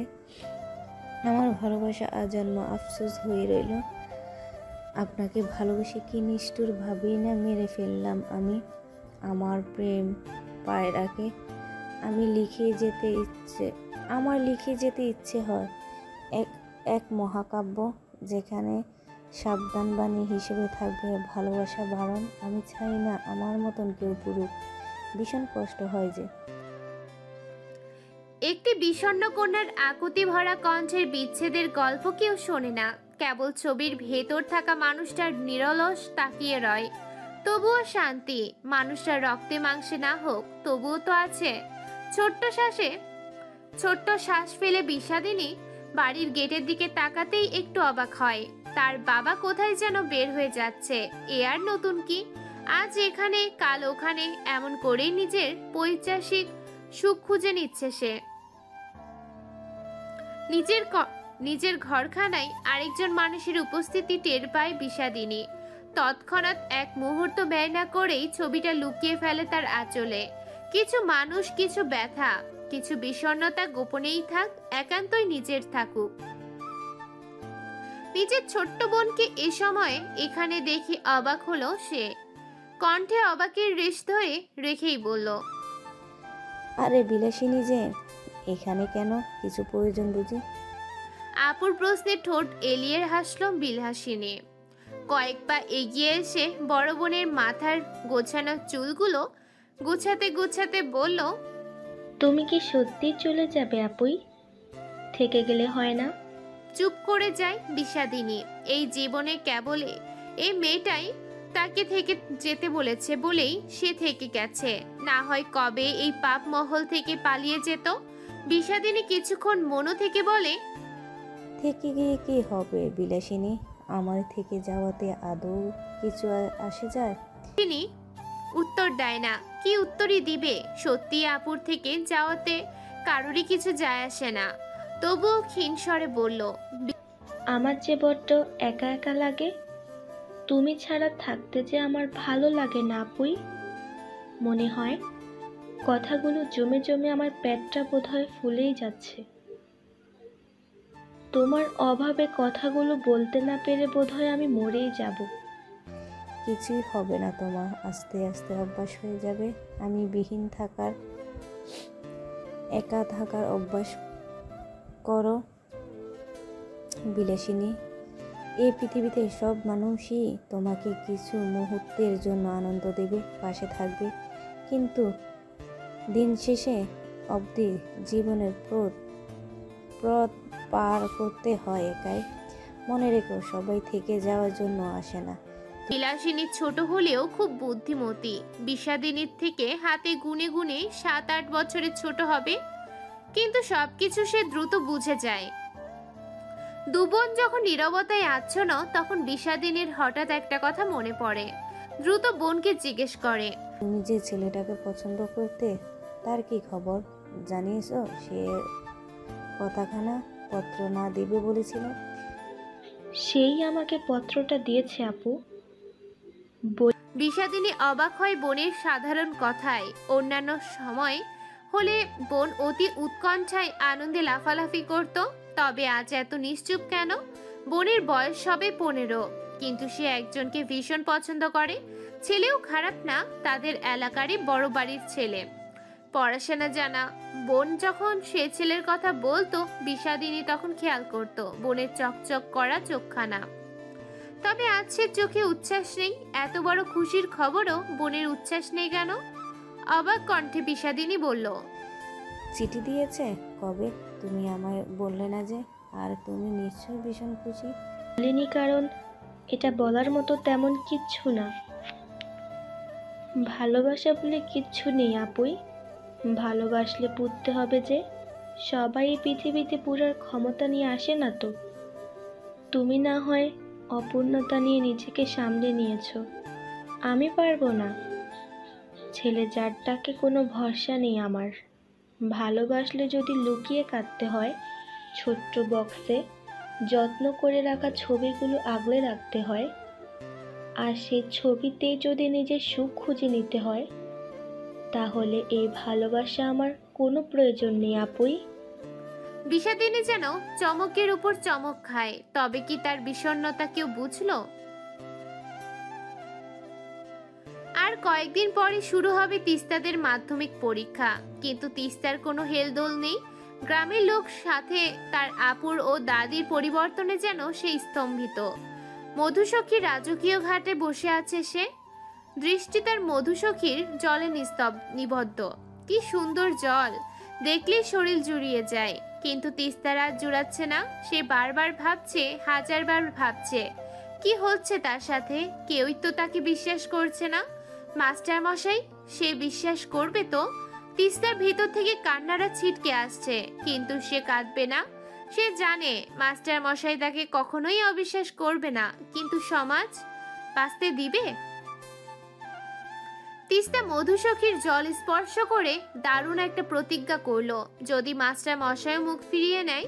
আমার ভালোবাসা আজন্ম আফসোস হয়ে রইল। আপনাকে ভালোবেসে কি নিষ্ঠুর ভাবেই না মেরে ফেললাম আমি। আমার প্রেম পায়রাকে আমার লিখে যেতে ইচ্ছে হয় এক মহাকাব্য, যেখানে সাবধান বাণী হিসেবে থাকবে ভালোবাসা বারণ। আমি চাই না আমার মতন কেউ পুরুক। ভীষণ কষ্ট হয় যে। একটি বিষণ্ণ কন্যার আকুতি ভরা কণ্ঠের বিচ্ছেদের গল্প কেউ শোনে না। কেবল ছবির ভেতর থাকা মানুষটার নিরলস তাকিয়ে রয়। তবুও শান্তি। মানুষটা রক্তে মাংসে না হোক, তবুও তো আছে। ছোট্ট শ্বাস ফেলে বিষাদিনী বাড়ির গেটের দিকে তাকাতেই একটু অবাক হয়। তার বাবা কোথায় যেন বের হয়ে যাচ্ছে। এ আর নতুন কি? আজ এখানে, কাল ওখানে, এমন করেই নিজের পৈশাচিক সুখ খুঁজে নিচ্ছে সে। নিজের ঘরখানায় আরেকজন মানুষের উপস্থিতি টের পায় বিষাদিনী। তৎক্ষণাৎ এক মুহূর্ত ব্যয় না করেই ছবিটা লুকিয়ে ফেলে তার আঁচলে। কিছু মানুষ, কিছু ব্যথা, কিছু বিষণ্ণতা গোপনেই থাক, একান্তই নিজের থাকুক। নিজের ছোট্ট বোনকে এ সময় এখানে দেখে অবাক হলো সে। কণ্ঠে অবাকের রেশ ধরে রেখেই বলল, আরে বিলাসিনী যে এখানে কেন, কিছু প্রয়োজন বুঝি? আপুর প্রশ্নে ঠোঁট এলিয়ে হাসলো বিলাসিনী। কয়েক পা এগিয়ে এসে বড় বোনের মাথার গোছানো চুলগুলো গুছাতে গুছাতে বলল, তুমি কি সত্যি চলে যাবে আপুই? থেকে গেলে হয় না? চুপ করে যায় বিষাদিনী। এই জীবনে কেবলে এই মেয়েটাই তাকে থেকে যেতে বলেছে বলেই সে থেকে গেছে, না হয় কবে এই পাপ মহল থেকে পালিয়ে যেত। বিষাদিনী কিছুক্ষণ মনো থেকে বলে, থেকে গিয়ে কি হবে বিলাসিনী, আমার থেকে যাওয়াতে আদৌ কিছু আসে যায়? তিনি উত্তর দেয় না। কি উত্তরই দিবে? সত্যি আপুর থেকে যাওয়াতে কারোরই কিছু যায় আসে না। তবুও ক্ষীণ স্বরে বলল, আমার যে বড্ড একা একা লাগে, তুমি ছাড়া থাকতে যে আমার ভালো লাগে না আপুই। মনে হয় কথাগুলো জমে জমে আমার পেটটা বোধহয় ফুলেই যাচ্ছে। তোমার অভাবে কথাগুলো বলতে না পেরে বোধহয় আমি মরেই যাব। কিছুই হবে না তোমার, আস্তে আস্তে অভ্যাস হয়ে যাবে। আমি বিহীন থাকার, একা থাকার অভ্যাস করো বিলাসিনী। এই পৃথিবীতে সব মানুষই তোমাকে কিছু মুহূর্তের জন্য আনন্দ দেবে, পাশে থাকবে, কিন্তু দিন শেষে অবধি জীবনের পথ পার করতে হয় একাই। মনে রেখো, সবাই থেকে যাওয়ার জন্য আসে না। বিলাসিনী ছোট হলেও খুব বুদ্ধিমতী। বিষাদিনীর থেকে হাতে গুনে গুনে 7-8 বছরের ছোট হবে, কিন্তু সবকিছু সে দ্রুত বুঝে যায়। দুবোন যখন নীরবতায় আচ্ছন্ন, তখন বিষাদিনীর হঠাৎ একটা কথা মনে পড়ে। দ্রুত বোনকে জিজ্ঞেস করে, তুমি যে ছেলেটাকে পছন্দ করতে, তার কি খবর জানিয়েছো? সে কথাখানা পত্র না দিবে বলেছিল। সেই আমাকে পত্রটা দিয়েছে আপু। বিষাদিনী অবাক হয় বোনের সাধারণ কথায়। অন্যান্য সময় হলে বোন অতি উৎকণ্ঠায় আনন্দে লাফালাফি করত, তবে আজ এত নিশ্চুপ কেন? বোনের বয়স সবে 15, কিন্তু সে একজনকে ভীষণ পছন্দ করে। ছেলেও খারাপ না, তাদের এলাকারই বড় বাড়ির ছেলে, পড়াশোনা জানা। বোন যখন সে ছেলের কথা বলতো, বিষাদিনী তখন খেয়াল করত বোনের চকচক করা চোখখানা। তবে আজ সে চোখে উচ্ছ্বাস নেই। এত বড় খুশির খবরও বোনের উচ্ছ্বাস নেই কেন? অবাক কণ্ঠে বিষাদিনী বলল, চিঠি দিয়েছে কবে? তুমি আমায় বললে না যে। আর তুমি নিশ্চয়ই ভীষণ খুশি। বলিনি কারণ এটা বলার মতো তেমন কিচ্ছু না। ভালোবাসা বলে কিচ্ছু নেই আপুই। ভালোবাসলে বুঝতে হবে যে সবাই এই পৃথিবীতে পুরার ক্ষমতা নিয়ে আসে না তো। তুমি না হয় অপূর্ণতা নিয়ে নিজেকে সামলে নিয়েছো, আমি পারবো না। ছেলে যার ডাকে কোনো ভরসা নেই আমার। ভালোবাসলে যদি লুকিয়ে কাঁদতে হয়, ছোট্ট বক্সে যত্ন করে রাখা ছবিগুলো আগলে রাখতে হয়, আর সেই ছবিতেই যদি নিজের সুখ খুঁজে নিতে হয়, তাহলে এই ভালোবাসা আমার কোনো প্রয়োজন নেই আপুই। বিষাদিনী যেন চমকের উপর চমক খায়। তবে কি তার বিষণ্ণতা কেউ বুঝলো? আর কয়েকদিন পরে শুরু হবে তিস্তাদের মাধ্যমিক পরীক্ষা, কিন্তু তিস্তার কোনো হেলদোল নেই। গ্রামের লোক সাথে তার আপুর ও দাদির পরিবর্তনে যেন সে স্তম্ভিত। মধুসখী রাজকীয় ঘাটে বসে আছে সে। দৃষ্টি তার মধুসখীর জলে নিবদ্ধ। কি সুন্দর জল, দেখলেই শরীর জুড়িয়ে যায়। কিন্তু তিস্তার আর জুড়াচ্ছে না। সে বারবার ভাবছে, হাজারবার ভাবছে, কি হচ্ছে তার সাথে। কেউই তো তাকে বিশ্বাস করছে না। মাস্টার মশাই, সে বিশ্বাস করবে তো? তিস্তার ভিতর থেকে কান্নারা ছিটকে আসছে, কিন্তু সে কাঁদবে না। সে জানে মাস্টার মশাই তাকে কখনোই অবিশ্বাস করবে না, কিন্তু সমাজ বাঁচতে দিবে? তিস্তা মধুসখীর জল স্পর্শ করে দারুণ একটা প্রতিজ্ঞা করলো, যদি মাস্টার মশাই মুখ ফিরিয়ে নেয়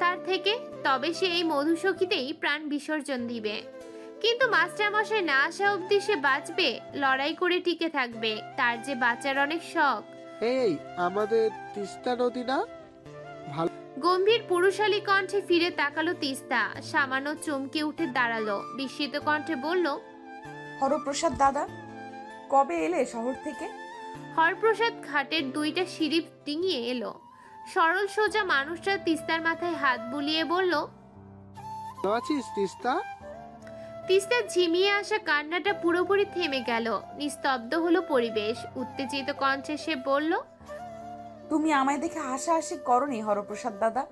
তার থেকে, তবে সে এই মধুসখীতেই প্রাণ বিসর্জন দিবে। কিন্তু মাস্টার মশাই না আসা অবধি সে বাঁচবে, লড়াই করে টিকে থাকবে। তার যে বাঁচার অনেক শখ। এই আমাদের তিস্তা নদী না? গম্ভীর পুরুষালী কণ্ঠে ফিরে তাকালো তিস্তা। সামান্য চমকে উঠে দাঁড়ালো, বিস্মিত কণ্ঠে বলল, হরপ্রসাদ দাদা, কবে এলে শহর থেকে? হরপ্রসাদ ঘাটের 2টা সিঁড়ি ডিঙিয়ে এলো। সরল সোজা মানুষটা তিস্তার মাথায় হাত বুলিয়ে বলল, ভালো আছিস তিস্তা? তিস্তার ঝিমিয়ে আসা কান্নাটা পুরোপুরি থেমে গেল। নিস্তব্ধ হলো পরিবেশ। উত্তেজিত কণ্ঠে সে বলল, তুমি আমায় দেখে হাসাহাসি করনি হরপ্রসাদ দাদা?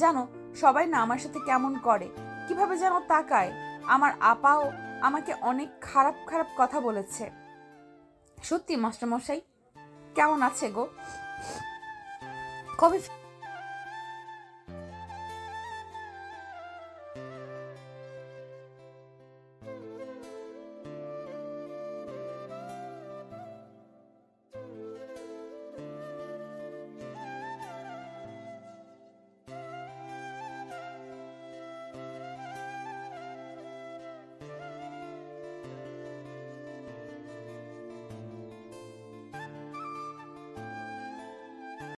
জানো সবাই না আমার সাথে কেমন করে, কিভাবে যেন তাকায়। আমার আপাও আমাকে অনেক খারাপ খারাপ কথা বলেছে। সত্যি মাস্টারমশাই কেমন আছে গো? কবে